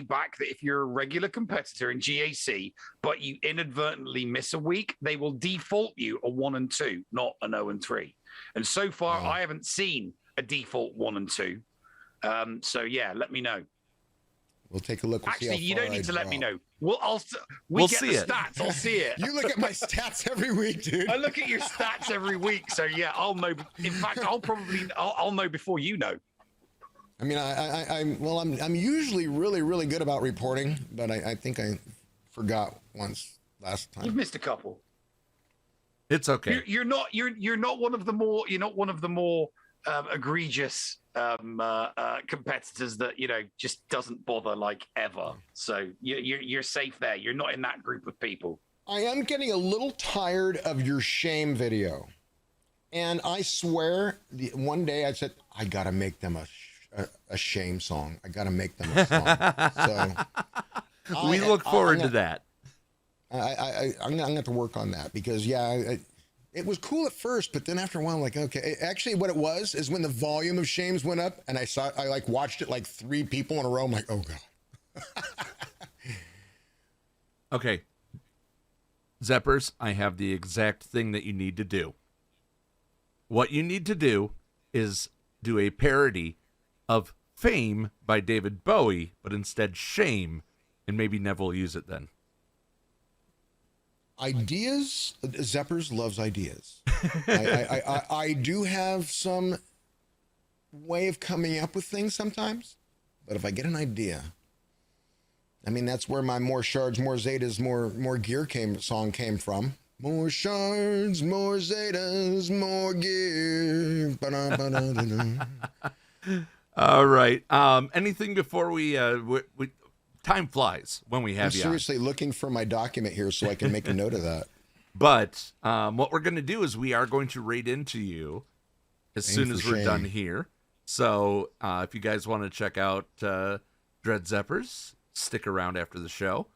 back that if you're a regular competitor in GAC, but you inadvertently miss a week, they will default you a 1 and 2, not an 0 and 3. And so far, I haven't seen a default 1 and 2. So yeah, let me know. We'll take a look. We'll Actually, you don't need to let me know. We'll get see the it. stats. I'll see it. You look at my stats every week, dude. I look at your stats every week, so yeah, I'll know. In fact, I'll know before you know. I mean, I'm usually really good about reporting, but I think I forgot once last time. You've missed a couple. It's okay. You're not one of the more egregious competitors that just doesn't bother like ever. So you're safe there. You're not in that group of people. I am getting a little tired of your shame video, and I swear, one day I said I gotta make them a shame song. I gotta make them a song. So we look forward to that. I'm gonna have to work on that because it was cool at first, but then after a while, I'm like, okay. Actually, what it was is when the volume of shames went up, and I watched it like 3 people in a row. I'm like, oh god. Okay, Zeppers, I have the exact thing that you need to do. What you need to do is do a parody of Fame by David Bowie, but instead Shame, and maybe Nev will use it then. Ideas. Zeppers loves ideas. I do have some way of coming up with things sometimes, but if I get an idea, I mean, that's where my more shards, more zetas, more gear song came from. More shards, more zetas, more gear. All right. Anything before we time flies when we have I'm you seriously looking for my document here so I can make a note of that. But what we're going to do is we are going to raid into you as soon as we're done here. So if you guys want to check out Dred Zeppers, stick around after the show,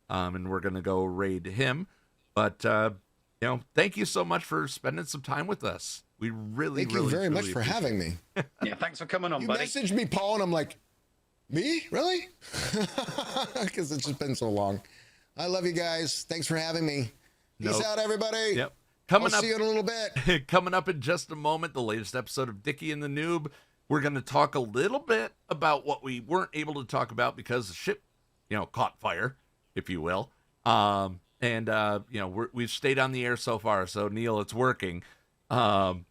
and we're going to go raid him. But, thank you so much for spending some time with us. We really, Thank you very much for having me. Yeah, thanks for coming on, You buddy. messaged me, Paul, and I'm like, me? Really? Because it's just been so long. I love you guys. Thanks for having me. Peace out, everybody. Yep. I'll see you in a little bit. Coming up in just a moment, the latest episode of Dickie and the Noob. We're going to talk a little bit about what we weren't able to talk about because the ship, caught fire, if you will. We've stayed on the air so far. So, Neil, it's working. We'll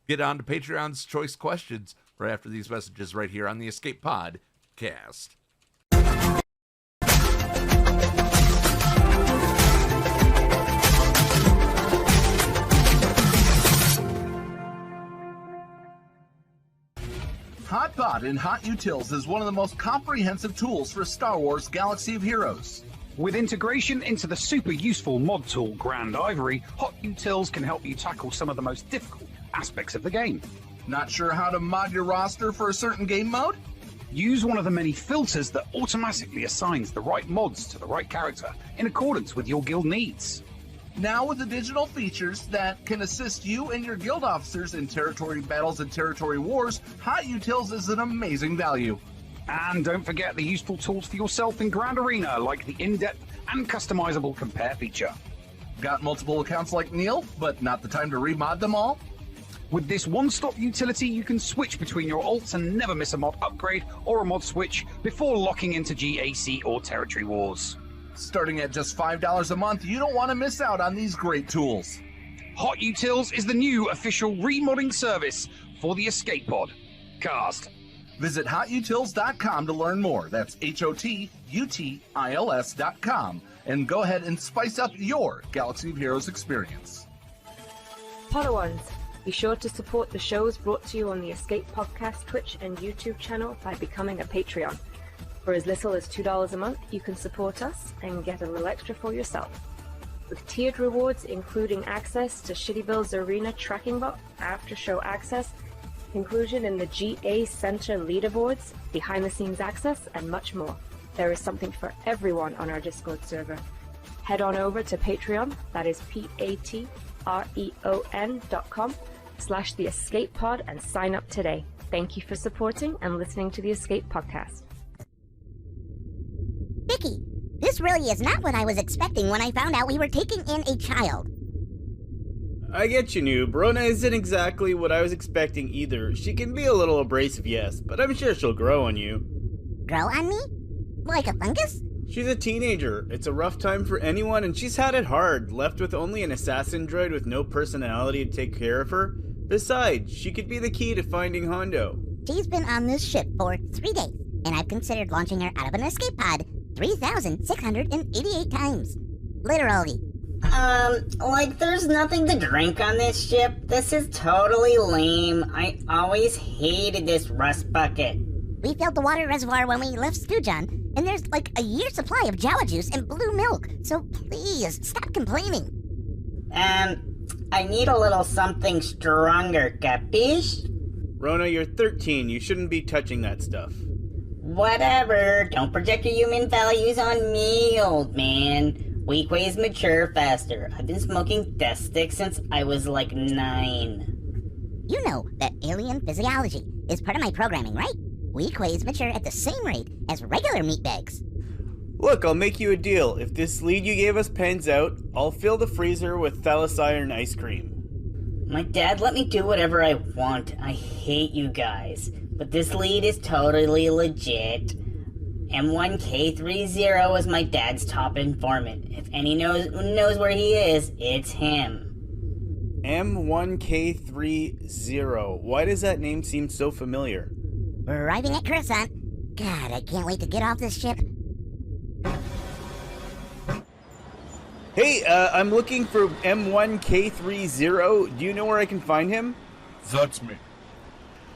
get on to Patreon's choice questions right after these messages right here on the Escape Podcast. HotBot in HotUtils is one of the most comprehensive tools for Star Wars Galaxy of Heroes. With integration into the super useful mod tool Grand Ivory, HotUtils can help you tackle some of the most difficult aspects of the game. Not sure how to mod your roster for a certain game mode? Use one of the many filters that automatically assigns the right mods to the right character in accordance with your guild needs. Now with the digital features that can assist you and your guild officers in territory battles and territory wars, HotUtils is an amazing value. And don't forget the useful tools for yourself in Grand Arena, like the in-depth and customizable compare feature. Got multiple accounts like Neil, but not the time to remod them all? With this one-stop utility, you can switch between your alts and never miss a mod upgrade or a mod switch before locking into GAC or Territory Wars. Starting at just $5 a month, you don't want to miss out on these great tools. HotUtils is the new official remodding service for the Escape Pod. Cast. Visit HotUtils.com to learn more. That's HotUtils.com. And go ahead and spice up your Galaxy of Heroes experience. Podawans, be sure to support the shows brought to you on the Escape Podcast Twitch and YouTube channel by becoming a Patreon. For as little as $2 a month, you can support us and get a little extra for yourself. With tiered rewards including access to Shitty Bill's Arena tracking bot, after-show access, inclusion in the GA Center leaderboards, behind-the-scenes access, and much more. There is something for everyone on our Discord server. Head on over to Patreon, that is patreon.com/The Escape Pod, and sign up today. Thank you for supporting and listening to the Escape Podcast. Vicky, this really is not what I was expecting when I found out we were taking in a child. I get you, noob. Rona isn't exactly what I was expecting either. She can be a little abrasive, yes, but I'm sure she'll grow on you. Grow on me? Like a fungus? She's a teenager. It's a rough time for anyone, and she's had it hard, left with only an assassin droid with no personality to take care of her. Besides, she could be the key to finding Hondo. She's been on this ship for 3 days, and I've considered launching her out of an escape pod 3,688 times. Literally. Like there's nothing to drink on this ship? This is totally lame. I always hated this rust bucket. We filled the water reservoir when we left Stujon, and there's like a year's supply of Jawa juice and blue milk, so please, stop complaining. I need a little something stronger, capiche? Rona, you're 13. You shouldn't be touching that stuff. Whatever. Don't project your human values on me, old man. Weak ways mature faster. I've been smoking death sticks since I was like 9. You know that alien physiology is part of my programming, right? Weak ways mature at the same rate as regular meat bags. Look, I'll make you a deal. If this lead you gave us pans out, I'll fill the freezer with thallus iron ice cream. My dad let me do whatever I want. I hate you guys. But this lead is totally legit. M1K30 is my dad's top informant. If any knows where he is, it's him. M1K30. Why does that name seem so familiar? We're arriving at Coruscant. God, I can't wait to get off this ship. Hey, I'm looking for M1K30. Do you know where I can find him? That's me.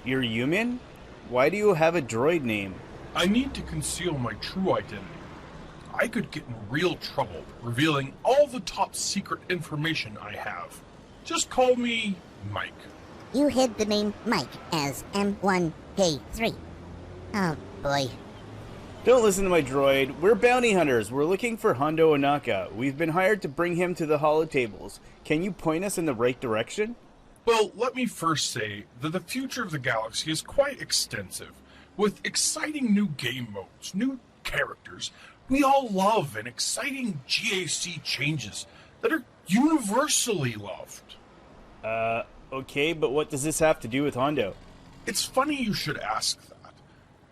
You're human? Why do you have a droid name? I need to conceal my true identity. I could get in real trouble revealing all the top secret information I have. Just call me Mike. You hid the name Mike as M1K3. Oh, boy. Don't listen to my droid. We're bounty hunters. We're looking for Hondo Onaka. We've been hired to bring him to the Holotables. Can you point us in the right direction? Well, let me first say that the future of the galaxy is quite extensive, with exciting new game modes, new characters we all love, and exciting GAC changes that are universally loved. Okay, but what does this have to do with Hondo? It's funny you should ask that.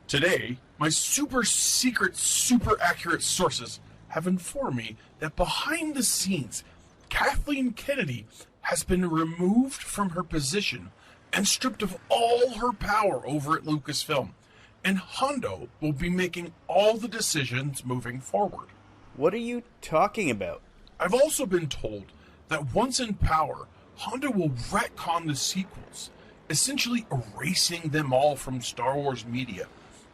Today, my super secret, super accurate sources have informed me that behind the scenes, Kathleen Kennedy has been removed from her position and stripped of all her power over at Lucasfilm, and Hondo will be making all the decisions moving forward. What are you talking about? I've also been told that once in power, Hondo will retcon the sequels, essentially erasing them all from Star Wars media,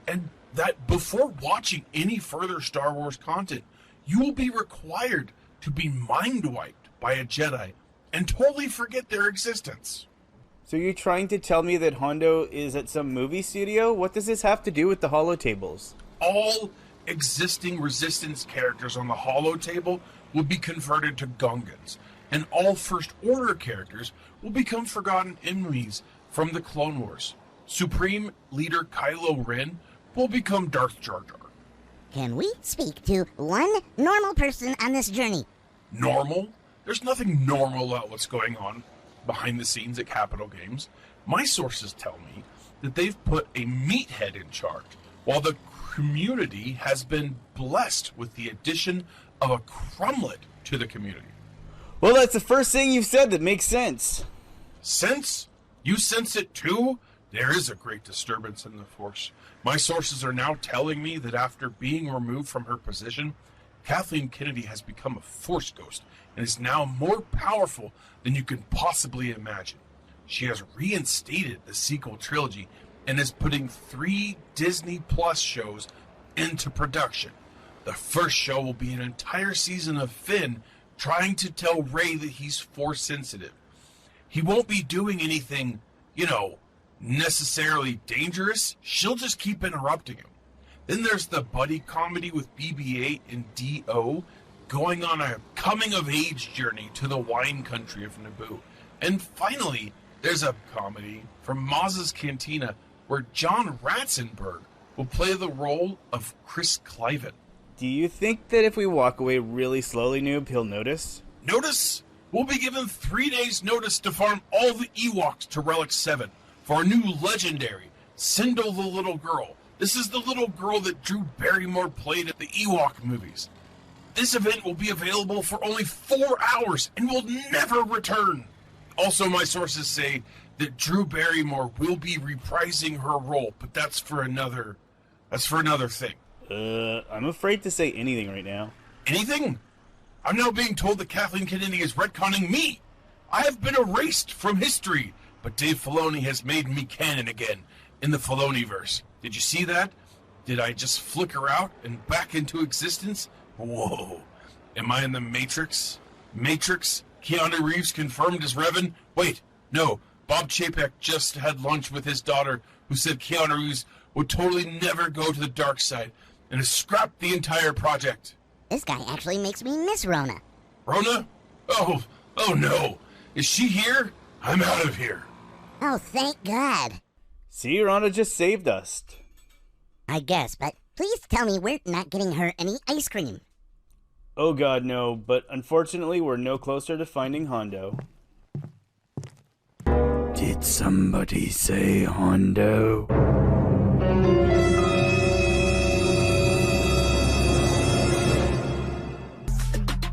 and that before watching any further Star Wars content, you will be required to be mind-wiped by a Jedi and totally forget their existence. So you're trying to tell me that Hondo is at some movie studio? What does this have to do with the Holotables? All existing Resistance characters on the Holotable will be converted to Gungans, and all First Order characters will become forgotten enemies from the Clone Wars. Supreme Leader Kylo Ren will become Darth Jar Jar. Can we speak to one normal person on this journey? Normal? There's nothing normal about what's going on. behind the scenes at Capitol Games, my sources tell me that they've put a meathead in charge, while the community has been blessed with the addition of a crumlet to the community. Well, that's the first thing you've said that makes sense. Sense? You sense it too? There is a great disturbance in the Force. My sources are now telling me that after being removed from her position, Kathleen Kennedy has become a Force ghost and is now more powerful than you can possibly imagine. She has reinstated the sequel trilogy and is putting 3 Disney Plus shows into production. The first show will be an entire season of Finn trying to tell Rey that he's Force sensitive. He won't be doing anything, necessarily dangerous. She'll just keep interrupting him. Then there's the buddy comedy with BB-8 and D-O going on a coming-of-age journey to the wine country of Naboo. And finally, there's a comedy from Maz's Cantina where John Ratzenberg will play the role of Chris Cliven. Do you think that if we walk away really slowly, Noob, he'll notice? Notice? We'll be given 3 days' notice to farm all the Ewoks to Relic 7 for our new legendary, Sindel the Little Girl. This is the little girl that Drew Barrymore played at the Ewok movies. This event will be available for only 4 hours and will never return. Also, my sources say that Drew Barrymore will be reprising her role, but that's for another thing. I'm afraid to say anything right now. Anything? I'm now being told that Kathleen Kennedy is retconning me. I have been erased from history, but Dave Filoni has made me canon again in the Filoniverse. Did you see that? Did I just flicker out and back into existence? Whoa. Am I in the Matrix? Matrix? Keanu Reeves confirmed as Revan? Wait, no. Bob Chapek just had lunch with his daughter, who said Keanu Reeves would totally never go to the dark side and has scrapped the entire project. This guy actually makes me miss Rona. Rona? Oh no. Is she here? I'm out of here. Oh, thank God. See, Rona just saved us. I guess, but please tell me we're not getting her any ice cream. Oh God, no, but unfortunately we're no closer to finding Hondo. Did somebody say Hondo?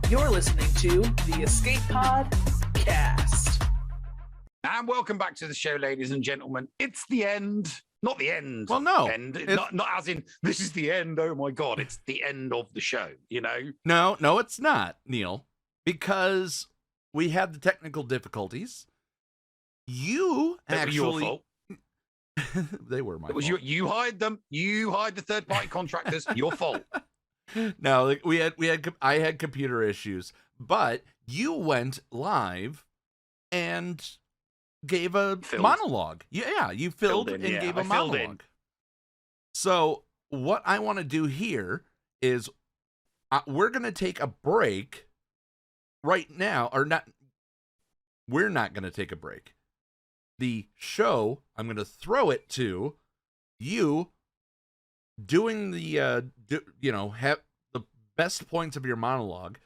You're listening to the Escape Pod Cast. And welcome back to the show, ladies and gentlemen. It's the end. Not the end. Well, no. End. Not as in, this is the end. Oh, my God. It's the end of the show, No, it's not, Neil. Because we had the technical difficulties. You That actually... were your fault. They were my It was fault. you hired them. You hired the third-party contractors. Your fault. No, I had computer issues, but you went live and gave a monologue. Yeah, you filled in, and gave a monologue. So what I want to do here is we're going to take a break right now, or not. We're not going to take a break. The show, I'm going to throw it to you doing the, have the best points of your monologue,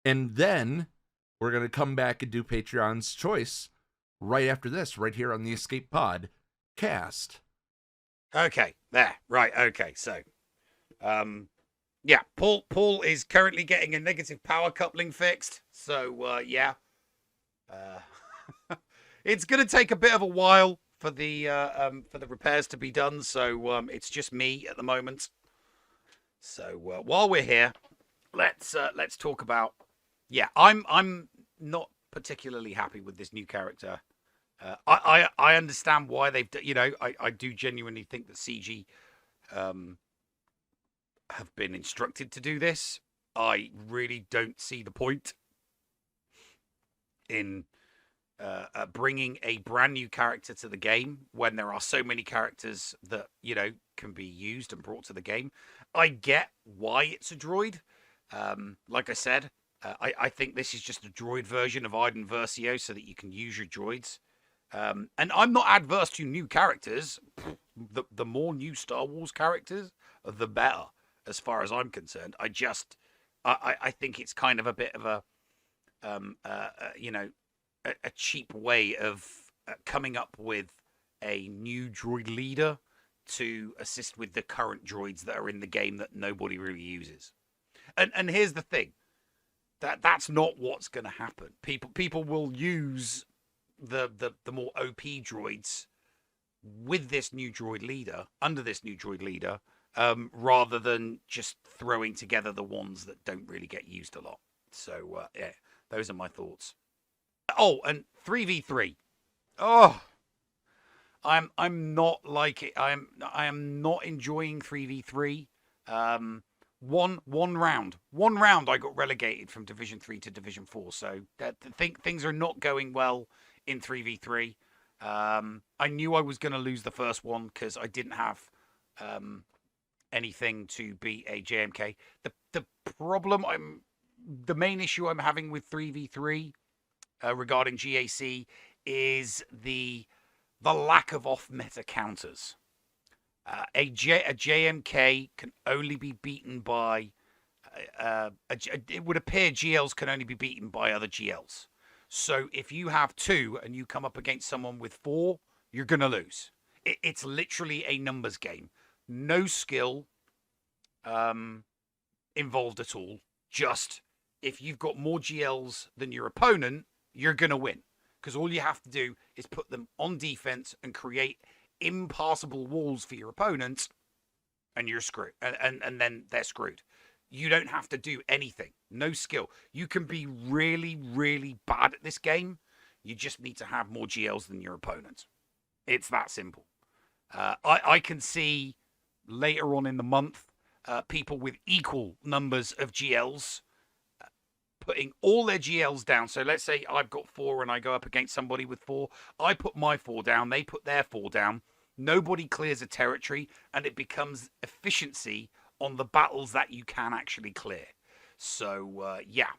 and then we're going to come back and do Patreon's choice right after this, right here on the Escape Pod Cast. Okay, there. Right, okay. So, yeah, Paul is currently getting a negative power coupling fixed. So, yeah. It's going to take a bit of a while for the repairs to be done. So, it's just me at the moment. So, while we're here, let's talk about. Yeah, I'm not particularly happy with this new character. I understand why they've, I do genuinely think that CG have been instructed to do this. I really don't see the point in bringing a brand new character to the game when there are so many characters that, can be used and brought to the game. I get why it's a droid. Like I said, I think this is just a droid version of Iden Versio so that you can use your droids. And I'm not adverse to new characters. The more new Star Wars characters, the better, as far as I'm concerned. I think it's kind of a bit of a, a cheap way of coming up with a new droid leader to assist with the current droids that are in the game that nobody really uses. And here's the thing, that's not what's going to happen. People will use the more OP droids with this new droid leader, under this new droid leader, rather than just throwing together the ones that don't really get used a lot. So yeah, those are my thoughts. Oh, and 3v3. Oh, I'm not like it. I am not enjoying 3v3. One round I got relegated from Division 3 to Division 4. So things are not going well in 3v3. I knew I was going to lose the first one because I didn't have anything to beat a JMK. The main issue I'm having with 3v3 regarding GAC is the lack of off-meta counters. A JMK can only be beaten by... it would appear GLs can only be beaten by other GLs. So if you have 2 and you come up against someone with 4, you're going to lose. It's literally a numbers game. No skill involved at all. Just if you've got more GLs than your opponent, you're going to win. Because all you have to do is put them on defense and create impassable walls for your opponent, and you're screwed. And then they're screwed. You don't have to do anything. No skill. You can be really, really bad at this game. You just need to have more GLs than your opponent. It's that simple. I can see later on in the month people with equal numbers of GLs putting all their GLs down. So let's say I've got 4 and I go up against somebody with 4. I put my 4 down. They put their 4 down. Nobody clears a territory, and it becomes efficiency on the battles that you can actually clear. So, yeah.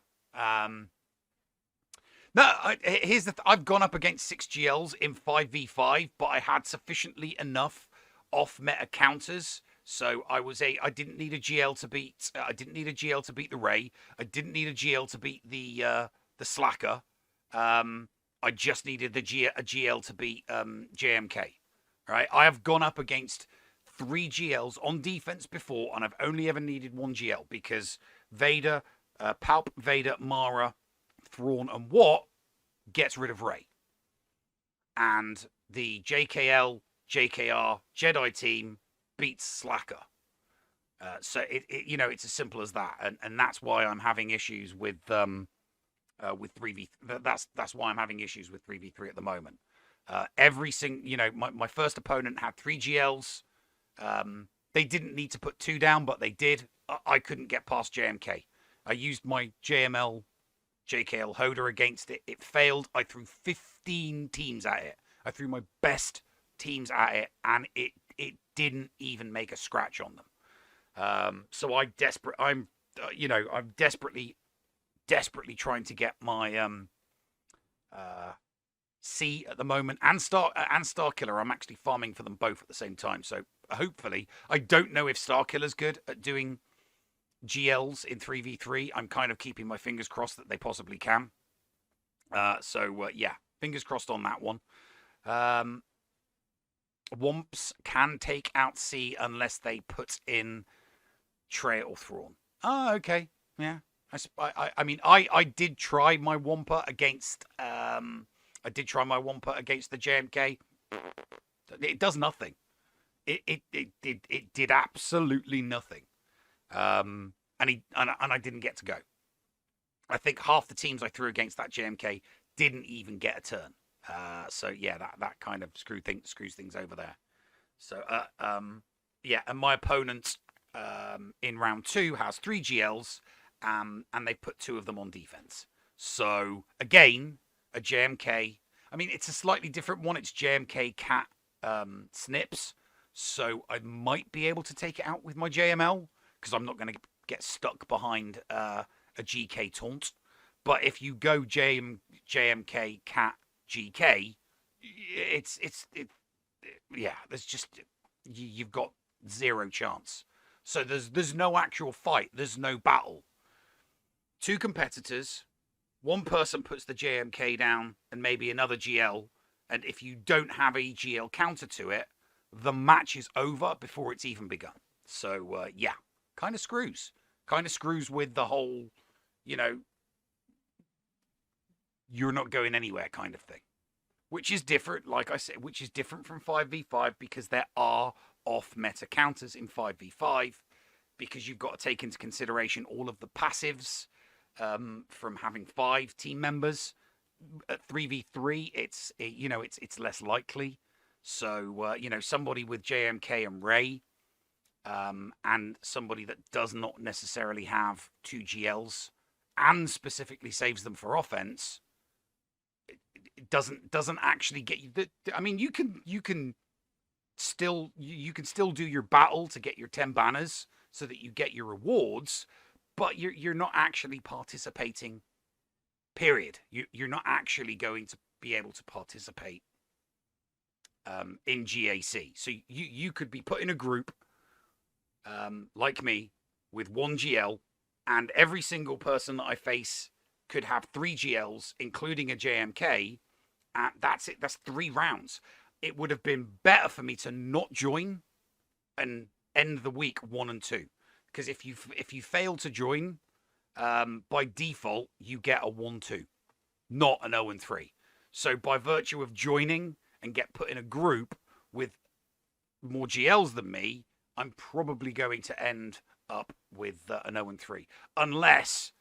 Here's the I've gone up against 6 GLs in 5v5, but I had sufficiently enough off-meta counters. So I didn't need a GL to beat. I didn't need a GL to beat the Ray. I didn't need a GL to beat the Slacker. I just needed a GL to beat JMK. Right? I have gone up against 3 GLs on defense before, and I've only ever needed 1 GL because Vader, Palp, Vader, Mara, Thrawn, and Watt gets rid of Rey. And the JKL, JKR, Jedi team beats Slacker. So it's as simple as that, and that's why I'm having issues with 3v. That's why I'm having issues with 3v3 at the moment. My first opponent had 3 GLs. They didn't need to put 2 down, but they did. I couldn't get past JMK. I used my JML JKL Hoder against it. It failed. I threw 15 teams at it. I threw my best teams at it, and it didn't even make a scratch on them. So I'm desperately trying to get my C at the moment and Starkiller. I'm actually farming for them both at the same time. So hopefully, I don't know if Starkiller's good at doing GLs in 3v3. I'm kind of keeping my fingers crossed that they possibly can. Yeah, fingers crossed on that one. Womps can take out C unless they put in Trey or Thrawn. Oh, okay. Yeah. I did try my Wampa against the JMK. It does nothing. It did absolutely nothing. And I didn't get to go. I think half the teams I threw against that JMK didn't even get a turn. So yeah, that kind of screws things over there. So yeah, and my opponent in round 2 has 3 GLs, and they put 2 of them on defense. So again, a JMK. I mean, it's a slightly different one. It's JMK Cat Snips. So I might be able to take it out with my JML because I'm not going to get stuck behind a GK Taunt. But if you go JMK Cat GK, yeah, there's just you've got 0 chance. So there's no actual fight. There's no battle. 2 competitors one person puts the JMK down and maybe another GL, and if you don't have a GL counter to it, the match is over before it's even begun. So, yeah, kind of screws. Kind of screws with the whole, you know, you're not going anywhere kind of thing. Which is different, like I said, which is different from 5v5 because there are off-meta counters in 5v5 because you've got to take into consideration all of the passives from having 5 team members. At 3v3, it's less likely. So, you know, somebody with JMK and Ray and somebody that does not necessarily have 2 GLs and specifically saves them for offense, it doesn't actually get you. I mean, you can still do your battle to get your 10 banners so that you get your rewards, but you're not actually participating. Period. You're not actually going to be able to participate in GAC. So you could be put in a group like me with 1 GL, and every single person that I face could have 3 GLs, including a JMK. That's it. That's 3 rounds. It would have been better for me to not join and end the week 1 and 2, because if you fail to join, by default you get a 1-2, not an 0 and 3. So by virtue of joining and get put in a group with more GLs than me, I'm probably going to end up with an 0 and 3, unless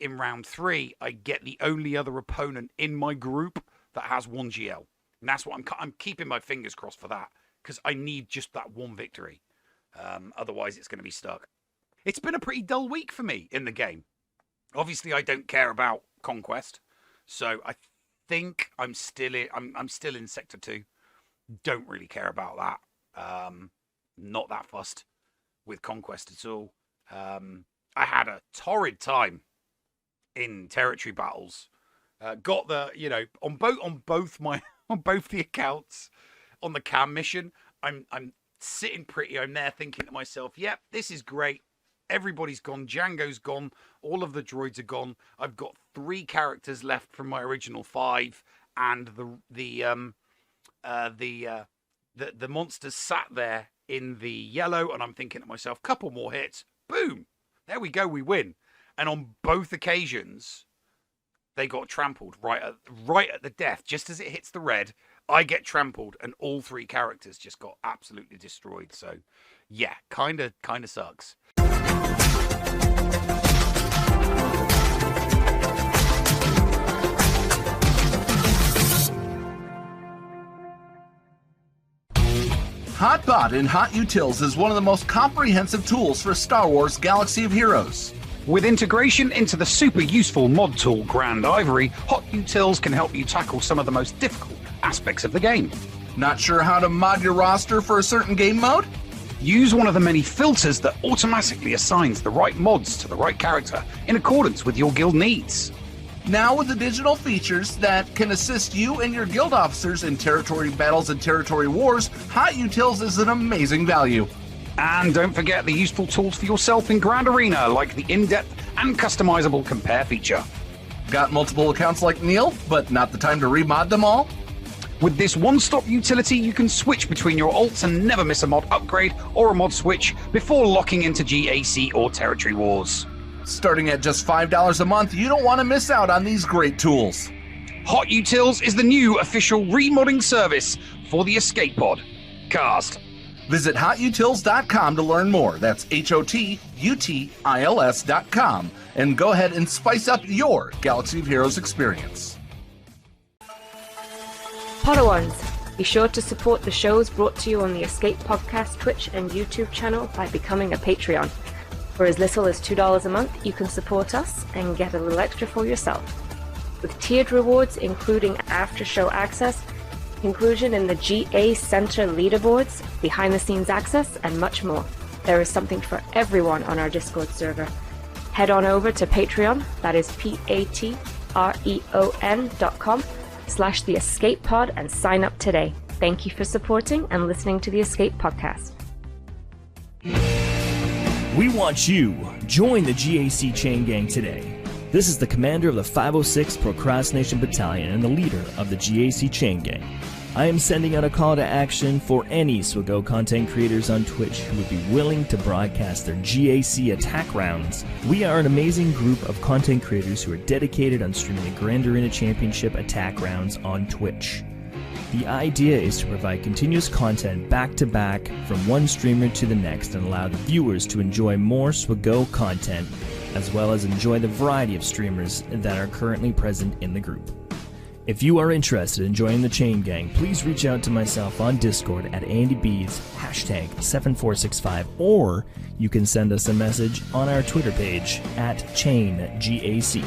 in round 3 I get the only other opponent in my group that has 1 GL. And that's what I'm keeping my fingers crossed for that, because I need just that 1 victory. Otherwise it's going to be stuck. It's been a pretty dull week for me in the game. Obviously I don't care about Conquest, so I think I'm still in Sector 2. Don't really care about that. Not that fussed with Conquest at all. I had a torrid time in territory battles. Got the, you know, on both the accounts on the cam mission, I'm sitting pretty. I'm there thinking to myself, yep, this is great. Everybody's gone. Django's gone. All of the droids are gone. I've got 3 characters left from my original 5, and the monsters sat there in the yellow, and I'm thinking to myself, couple more hits, boom, there we go, we win. And on both occasions, they got trampled right at the death. Just as it hits the red, I get trampled, and all 3 characters just got absolutely destroyed. So, yeah, kind of sucks. HotBot in HotUtils is one of the most comprehensive tools for Star Wars Galaxy of Heroes. With integration into the super useful mod tool Grand Ivory, HotUtils can help you tackle some of the most difficult aspects of the game. Not sure how to mod your roster for a certain game mode? Use one of the many filters that automatically assigns the right mods to the right character in accordance with your guild needs. Now with the digital features that can assist you and your guild officers in territory battles and territory wars, HotUtils is an amazing value. And don't forget the useful tools for yourself in Grand Arena, like the in-depth and customizable compare feature. Got multiple accounts like Neil, but not the time to remod them all? With this one-stop utility, you can switch between your alts and never miss a mod upgrade or a mod switch before locking into GAC or Territory Wars. Starting at just $5 a month, you don't want to miss out on these great tools. HotUtils is the new official remodding service for the Escape Pod. Cast. Visit HotUtils.com to learn more. That's HotUtils.com. And go ahead and spice up your Galaxy of Heroes experience. Padawans, be sure to support the shows brought to you on the Escape Podcast Twitch and YouTube channel by becoming a Patreon. For as little as $2 a month, you can support us and get a little extra for yourself. With tiered rewards including after-show access, inclusion in the GA Center leaderboards, behind-the-scenes access, and much more. There is something for everyone on our Discord server. Head on over to Patreon, that is patreon.com/The Escape Pod, and sign up today. Thank you for supporting and listening to the Escape Podcast. We want you. Join the GAC Chain Gang today. This is the commander of the 506 Procrastination Battalion and the leader of the GAC Chain Gang. I am sending out a call to action for any SWGOH content creators on Twitch who would be willing to broadcast their GAC attack rounds. We are an amazing group of content creators who are dedicated on streaming the Grand Arena Championship attack rounds on Twitch. The idea is to provide continuous content back to back from one streamer to the next and allow the viewers to enjoy more SWGOH content as well as enjoy the variety of streamers that are currently present in the group. If you are interested in joining the Chain Gang, please reach out to myself on Discord at AndyBees #7465, or you can send us a message on our Twitter page at ChainGAC.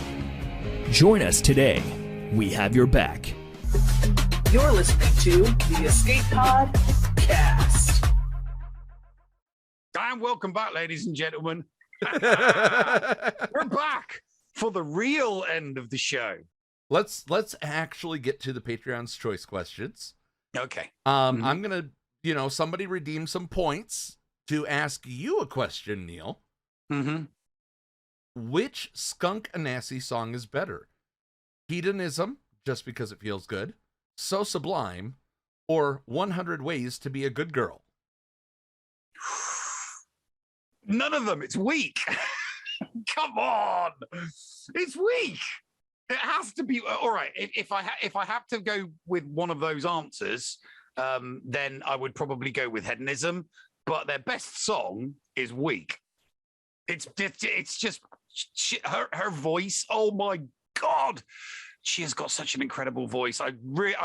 Join us today. We have your back. You're listening to the Escape Pod Cast. And welcome back, ladies and gentlemen. We're back for the real end of the show. Let's actually get to the Patreon's choice questions. Okay. I'm gonna, somebody redeem some points to ask you a question, Neil. Mm-hmm. Which Skunk Anansi song is better? Hedonism, just because it feels good, So Sublime, or 100 Ways to Be a Good Girl? None of them. It's weak. Come on. It's weak. It has to be. All right. If I have to go with one of those answers, then I would probably go with Hedonism. But their best song is Weak. It's just her voice. Oh my God. She has got such an incredible voice. I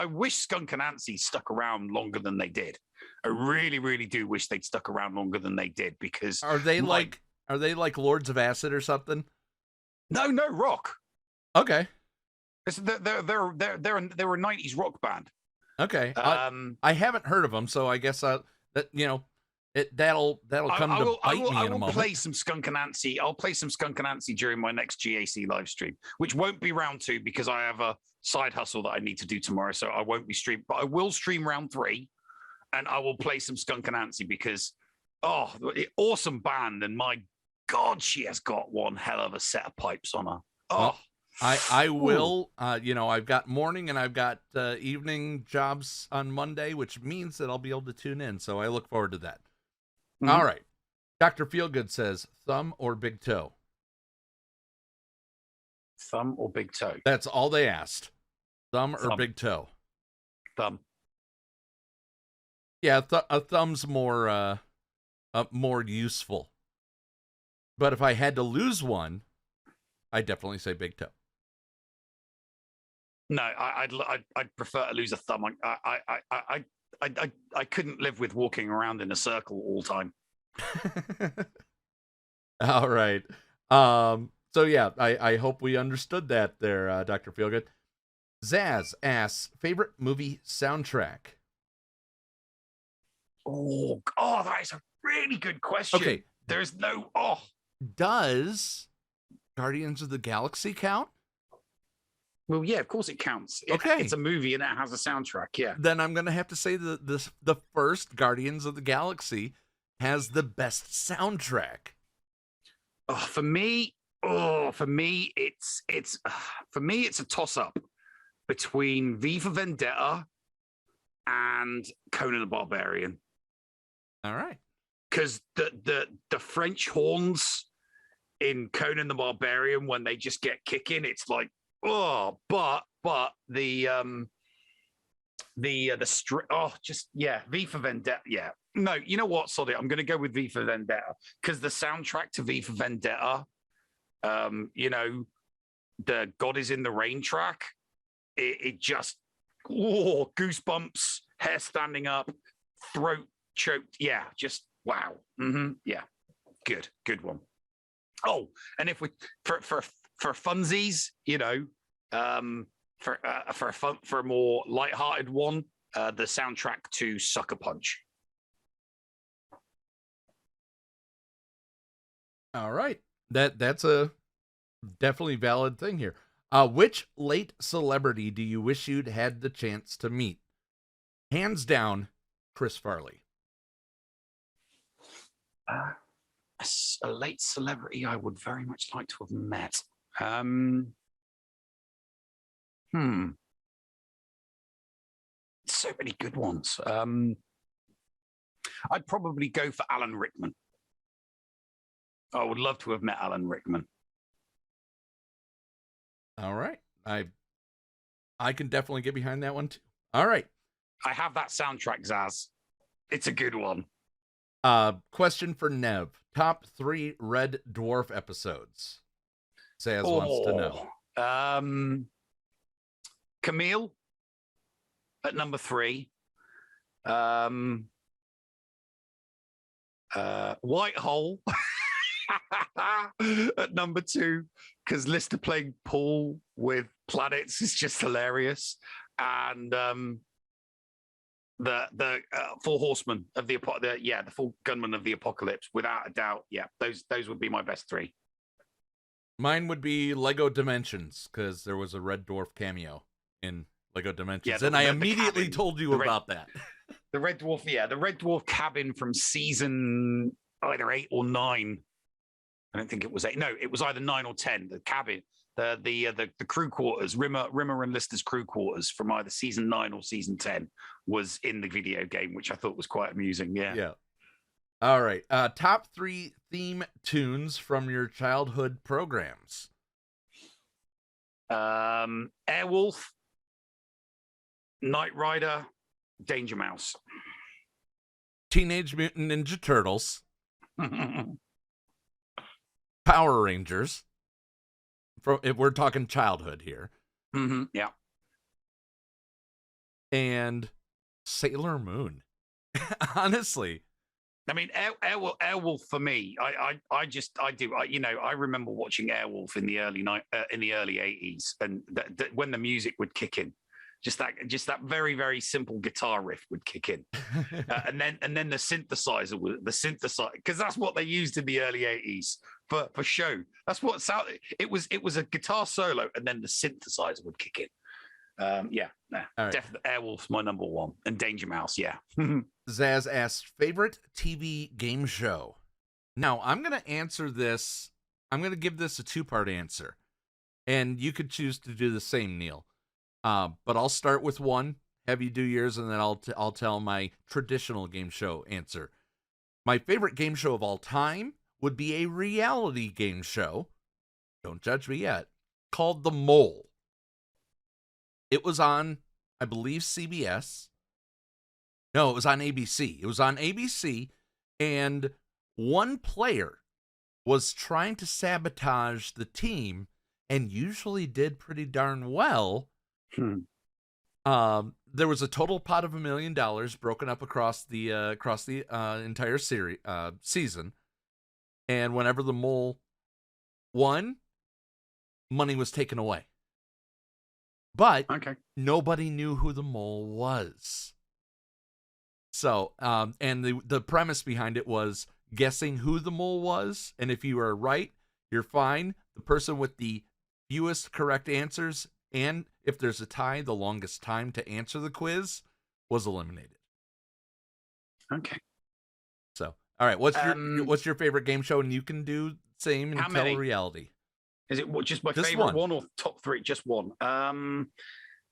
wish Skunk Anansi stuck around longer than they did. I really, really do wish they'd stuck around longer than they did, because are they like Lords of Acid or something? No, rock. Okay. They're a 90s rock band. Okay. I haven't heard of them, so I guess that'll come to bite me in a moment. I will play some Skunk Anansi. I'll play some Skunk Anansi during my next GAC live stream, which won't be round 2 because I have a side hustle that I need to do tomorrow, so I won't be streaming. But I will stream round 3, and I will play some Skunk Anansi because, awesome band, and my God, she has got one hell of a set of pipes on her. Well, I will. I've got morning and I've got evening jobs on Monday, which means that I'll be able to tune in. So I look forward to that. Mm-hmm. All right. Dr. Feelgood says thumb or big toe? Thumb or big toe? That's all they asked. Thumb or big toe? Thumb. Yeah, a thumb's more useful. But if I had to lose one, I'd definitely say big toe. No, I'd prefer to lose a thumb. I couldn't live with walking around in a circle all the time. All right. So yeah, I hope we understood that there, Dr. Feelgood. Zaz asks, favorite movie soundtrack? Oh, that is a really good question. Okay. There's no, Does Guardians of the Galaxy count? Well, yeah, of course it counts. Okay. It's a movie and it has a soundtrack, yeah. Then I'm going to have to say the first Guardians of the Galaxy has the best soundtrack. For me, it's a toss-up between V for Vendetta and Conan the Barbarian. All right. Because the French horns in Conan the Barbarian, when they just get kicking, it's like, but V for Vendetta, yeah. No, you know what, sorry, I'm going to go with V for Vendetta, because the soundtrack to V for Vendetta, the God is in the Rain track, it just, goosebumps, hair standing up, throat choked, yeah, just wow. Yeah, good one. Oh, and if we for funsies, for a more lighthearted one, the soundtrack to Sucker Punch. All right, that's a definitely valid thing here. Which late celebrity do you wish you'd had the chance to meet? Hands down, Chris Farley. A late celebrity I would very much like to have met. So many good ones. I'd probably go for Alan Rickman. I would love to have met Alan Rickman. All right. I can definitely get behind that one too. All right. I have that soundtrack, Zaz. It's a good one. Question for Nev. Top 3 Red Dwarf episodes. Zaz wants to know. Camille at number 3. White Hole at number 2, because Lister playing Paul with planets is just hilarious. And the 4 horsemen of the the 4 gunmen of the apocalypse, without a doubt. Yeah, those would be my best 3. Mine would be Lego Dimensions, because there was a Red Dwarf cameo in Lego Dimensions, and I immediately told you about that. The Red Dwarf, the Red Dwarf cabin from season either 8 or 9. I don't think it was 8. No, it was either 9 or 10. The cabin, the crew quarters, Rimmer and Lister's crew quarters from either season 9 or season 10 was in the video game, which I thought was quite amusing. Yeah. All right. Top 3 theme tunes from your childhood programs. Airwolf, Knight Rider, Danger Mouse, Teenage Mutant Ninja Turtles, Power Rangers. If we're talking childhood here. Yeah. And Sailor Moon. Honestly. I mean, Airwolf for me. I remember watching Airwolf in the early 80s, and when the music would kick in, just that very, very simple guitar riff would kick in, and then the synthesizer because that's what they used in the early 80s for show. That's what sounded. It was a guitar solo, and then the synthesizer would kick in. Definitely Airwolf's my number 1, and Danger Mouse. Yeah. Zaz asks, favorite TV game show. Now I'm gonna answer this. I'm gonna give this a 2-part answer, and you could choose to do the same, Neil. But I'll start with one, have you do yours, and then I'll tell my traditional game show answer. My favorite game show of all time would be a reality game show, don't judge me yet, called The Mole. It was on, I believe, CBS. No, it was on ABC. It was on ABC, and one player was trying to sabotage the team and usually did pretty darn well. There was a total pot of $1 million broken up across the entire season, and whenever the mole won, money was taken away. But nobody knew who the mole was. So, and the premise behind it was guessing who the mole was, and if you were right, you're fine. The person with the fewest correct answers, and if there's a tie, the longest time to answer the quiz, was eliminated. Okay. So, all right, what's your favorite game show? And you can do same and tell reality. Is it just my favorite one or top 3? Just one. I've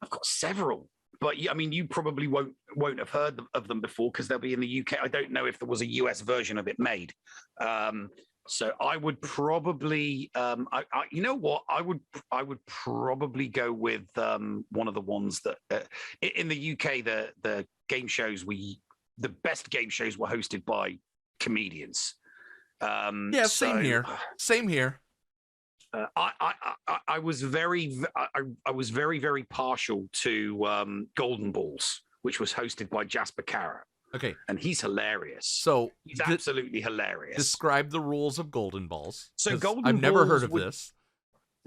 got several, but I mean, you probably won't have heard of them before because they'll be in the UK. I don't know if there was a US version of it made. So I would probably, you know what? I would probably go with one of the ones that in the UK the game shows the best game shows were hosted by comedians. Same here. Same here. I was very very partial to Golden Balls, which was hosted by Jasper Carrot. Okay, and he's hilarious. So he's absolutely hilarious. Describe the rules of Golden Balls. So Golden I've never Balls heard of this.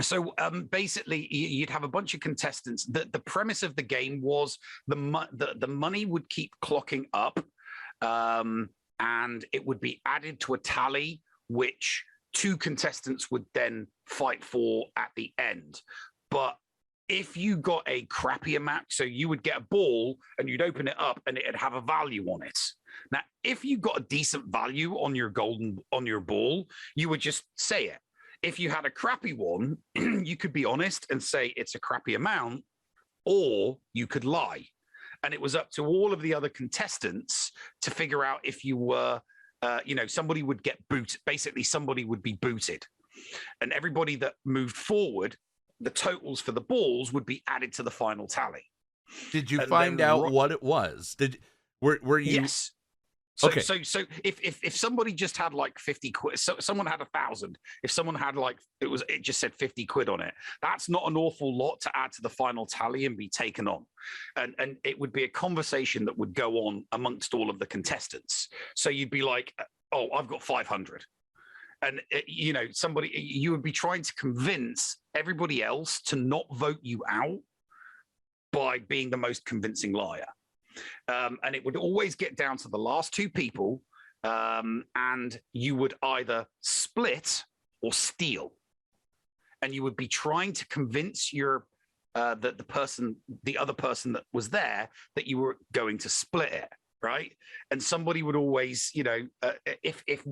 So basically, you'd have a bunch of contestants. The premise of the game was the money would keep clocking up, and it would be added to a tally, which 2 contestants would then fight for at the end. But if you got a crappier match, so you would get a ball and you'd open it up and it'd have a value on it. Now, if you got a decent value on your ball, you would just say it. If you had a crappy one, you could be honest and say it's a crappy amount, or you could lie. And it was up to all of the other contestants to figure out if you were, somebody would get booted. Basically, somebody would be booted. And everybody that moved forward, the totals for the balls would be added to the final tally. Did you find out what it was? Were you? Yes. So, okay. So if somebody just had like 50 quid, so someone had 1,000. If someone had it just said 50 quid on it. That's not an awful lot to add to the final tally and be taken on. And it would be a conversation that would go on amongst all of the contestants. So you'd be like, oh, I've got 500. And, you would be trying to convince everybody else to not vote you out by being the most convincing liar. And it would always get down to the last two people, and you would either split or steal. And you would be trying to convince the other person that was there that you were going to split it. Right. And somebody would always, if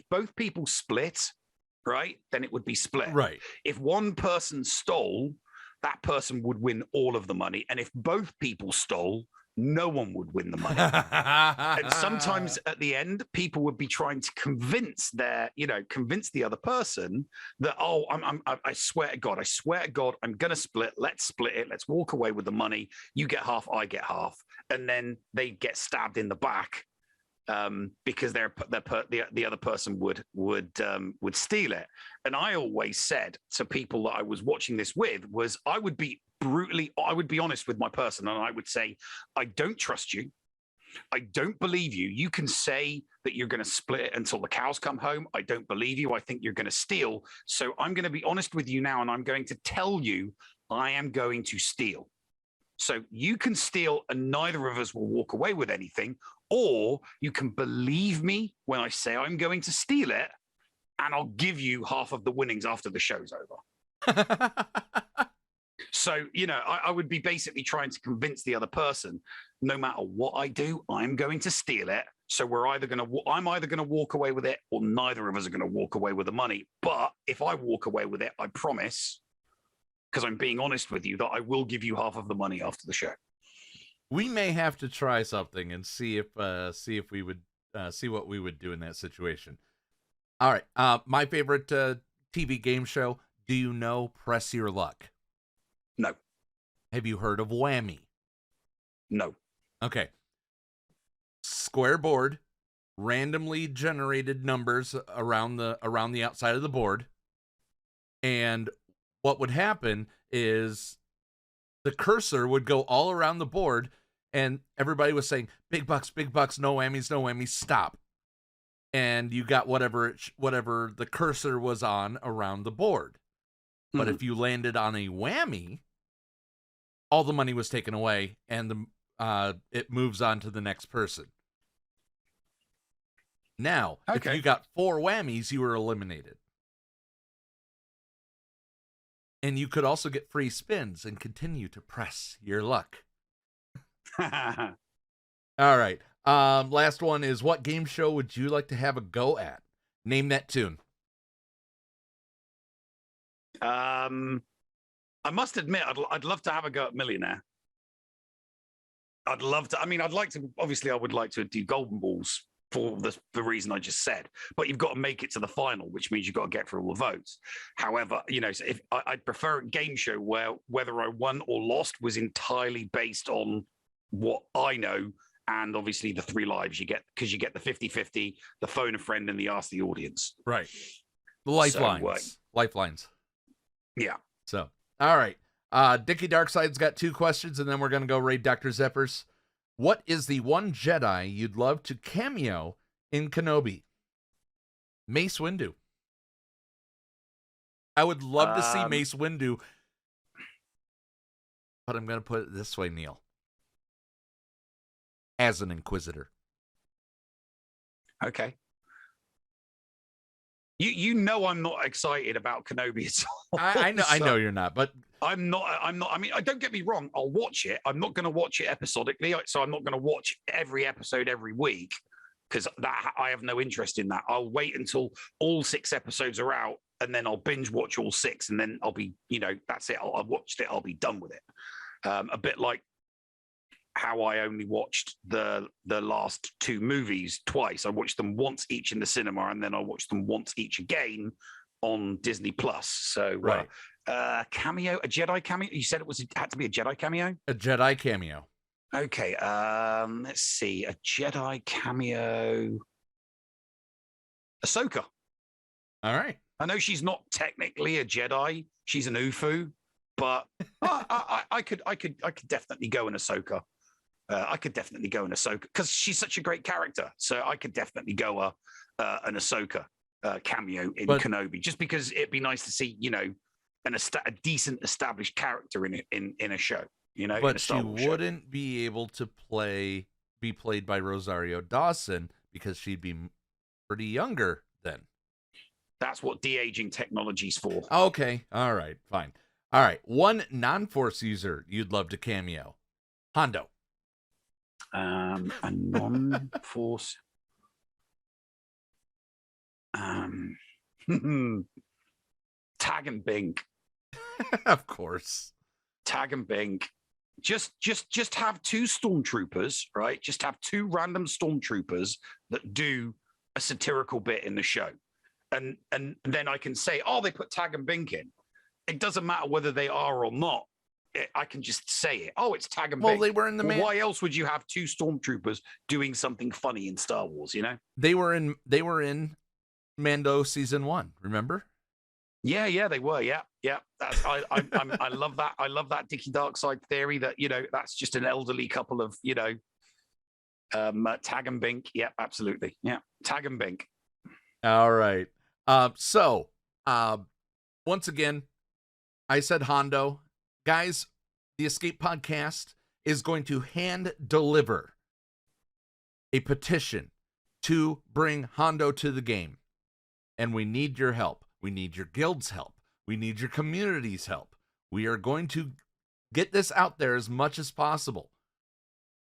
both people split, right, then it would be split. Right. If one person stole, that person would win all of the money. And if both people stole, no one would win the money. And sometimes at the end, people would be trying to convince the other person that, oh, I swear to God, I'm going to split. Let's split it. Let's walk away with the money. You get half, I get half. And then they get stabbed in the back because the other person would steal it. And I always said to people that I was watching this with was I would be honest with my person, and I would say, I don't trust you. I don't believe you. You can say that you're going to split it until the cows come home. I don't believe you. I think you're going to steal. So I'm going to be honest with you now, and I'm going to tell you I am going to steal. So you can steal and neither of us will walk away with anything, or you can believe me when I say I'm going to steal it, and I'll give you half of the winnings after the show's over. So, I would be basically trying to convince the other person, no matter what I do, I'm going to steal it. So I'm either going to walk away with it, or neither of us are going to walk away with the money. But if I walk away with it, I promise, because I'm being honest with you, that I will give you half of the money after the show. We may have to try something and see if we would see what we would do in that situation. All right, my favorite TV game show. Do you know Press Your Luck? No. Have you heard of Whammy? No. Okay. Square board, randomly generated numbers around the outside of the board, and what would happen is the cursor would go all around the board, and everybody was saying, big bucks, no whammies, stop. And you got whatever the cursor was on around the board. But if you landed on a whammy, all the money was taken away, and it moves on to the next person. Now, if you got 4 whammies, you were eliminated. And you could also get free spins and continue to press your luck. All right. Last one is, what game show would you like to have a go at? Name that tune. I must admit, I'd love to have a go at Millionaire. I'd love to. I mean, obviously, I would like to do Golden Balls for the reason I just said, but you've got to make it to the final, which means you've got to get through all the votes. However, so if I'd prefer a game show where whether I won or lost was entirely based on what I know, and obviously the 3 lives you get, because you get the 50-50, the phone a friend, and the ask the audience. Right. The lifelines. Lifelines. Yeah. So, all right. Dickie Darkside's got 2 questions, and then we're going to go raid Dr. Zeppers. What is the one Jedi you'd love to cameo in Kenobi? Mace Windu. I would love to see Mace Windu, but I'm going to put it this way, Neil. As an Inquisitor. Okay. I'm not excited about Kenobi at all. I know you're not, but I'm not. I mean, don't get me wrong. I'll watch it. I'm not going to watch it episodically, so I'm not going to watch every episode every week, because I have no interest in that. I'll wait until all 6 episodes are out and then I'll binge watch all 6, and then I'll be, that's it. I've watched it. I'll be done with it. A bit like how I only watched the last 2 movies twice. I watched them once each in the cinema, and then I watched them once each again on Disney Plus. So, right. Cameo, a Jedi cameo. You said it had to be a Jedi cameo. A Jedi cameo. Okay. Let's see. A Jedi cameo. Ahsoka. All right. I know she's not technically a Jedi. She's an Ufu, but I could definitely go in Ahsoka. I could definitely go in Ahsoka because she's such a great character. So I could definitely go an Ahsoka cameo in Kenobi, just because it'd be nice to see, a decent established character in a show. But she wouldn't be able to be played by Rosario Dawson because she'd be pretty younger then. That's what de-aging technology's for. Okay. All right. Fine. All right. One non-Force user you'd love to cameo. Hondo. A non-Force. Tag and Bink. Of course. Tag and Bink. Just have 2 stormtroopers, right? Just have 2 random stormtroopers that do a satirical bit in the show. And then I can say, oh, they put Tag and Bink in. It doesn't matter whether they are or not. I can just say it. Oh, it's Tag and Bink. Well, they were in the why else would you have 2 stormtroopers doing something funny in Star Wars, They were in Mando season 1, remember? Yeah, they were. Yeah. I love that. I love that Dickie Darkside theory that, that's just an elderly couple of, Tag and Bink. Yeah, absolutely. Yeah. Tag and Bink. All right. Once again, I said Hondo. Guys, the Escape Podcast is going to hand deliver a petition to bring Hondo to the game. And we need your help. We need your guild's help. We need your community's help. We are going to get this out there as much as possible.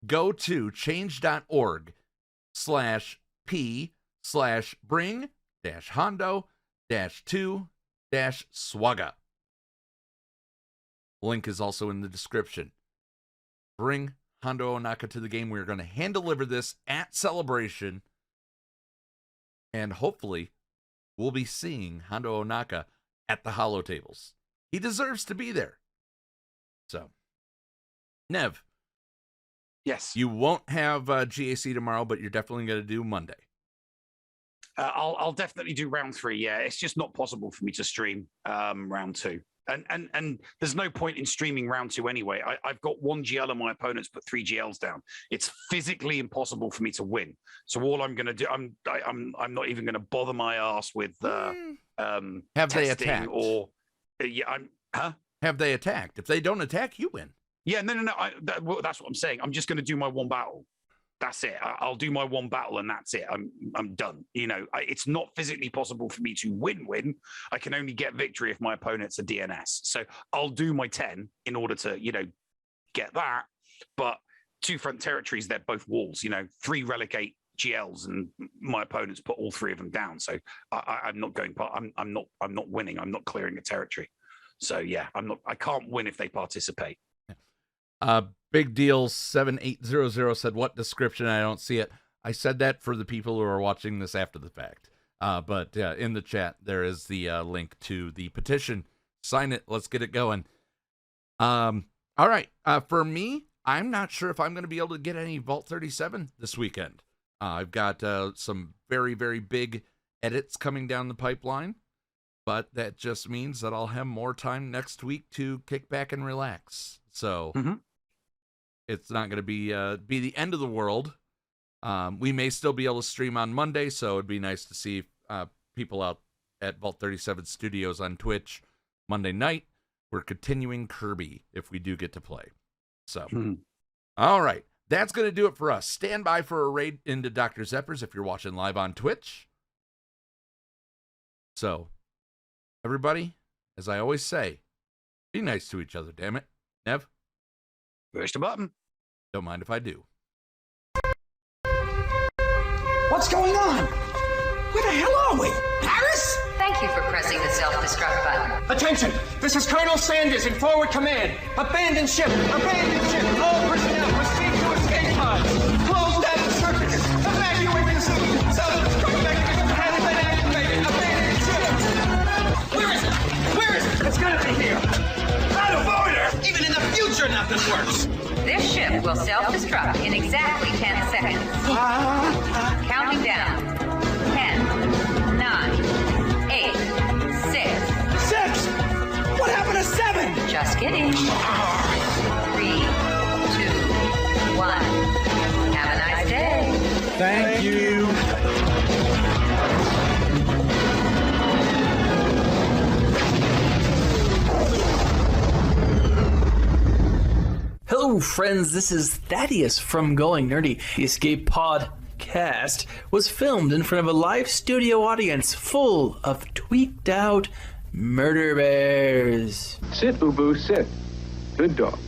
Go to change.org/p/bring-hondo-2-SWGOH. Link is also in the description. Bring Hondo Ohnaka to the game. We're going to hand deliver this at Celebration. And hopefully we'll be seeing Hondo Ohnaka at the Holotables. He deserves to be there. So, Nev. Yes. You won't have GAC tomorrow, but you're definitely going to do Monday. I'll definitely do round 3. Yeah, it's just not possible for me to stream round 2. And there's no point in streaming round 2 anyway. I've got 1 GL and my opponent's put 3 GLs down. It's physically impossible for me to win. So all I'm going to do, I'm not even going to bother my ass with have they attacked? Or Have they attacked? If they don't attack, you win. Yeah, no. That's what I'm saying. I'm just going to do my 1 battle. That's it. I'll do my 1 battle and that's it. I'm done. It's not physically possible for me to win. I can only get victory if my opponent's a DNS. So I'll do my 10 in order to, get that. But 2 front territories, they're both walls. 3 relegate GLs and my opponent's put all 3 of them down. So I'm not going. I'm not winning. I'm not clearing a territory. So yeah, I can't win if they participate. Big Deal 7800 said, what description? I don't see it. I said that for the people who are watching this after the fact. But in the chat, there is the link to the petition. Sign it. Let's get it going. All right. For me, I'm not sure if I'm going to be able to get any Vault 37 this weekend. I've got some very, very big edits coming down the pipeline. But that just means that I'll have more time next week to kick back and relax. So it's not going to be the end of the world. We may still be able to stream on Monday, so it'd be nice to see people out at Vault 37 Studios on Twitch Monday night. We're continuing Kirby if we do get to play. So, all right. That's going to do it for us. Stand by for a raid into Dr. Zeppers if you're watching live on Twitch. So, everybody, as I always say, be nice to each other, damn it. Nev? Push the button. Don't mind if I do. What's going on? Where the hell are we? Paris? Thank you for pressing the self-destruct button. Attention! This is Colonel Sanders in forward command. Abandon ship! Abandon ship! All personnel proceed to escape pods. Close down circuits. Evacuate the city. Self-destruct mechanism has been activated. Abandon ship! Where is it? Where is it? It's gotta be here. Out of order! Even in the future, nothing works. This ship will self-destruct in exactly 10 seconds. Counting down. 10, 9, 8, 6. 6! What happened to 7? Just kidding. 3, 2, 1. Have a nice day. Thank you. Hello, friends. This is Thaddeus from Going Nerdy. The Escape Podcast was filmed in front of a live studio audience full of tweaked out murder bears. Sit, Boo Boo, sit. Good dog.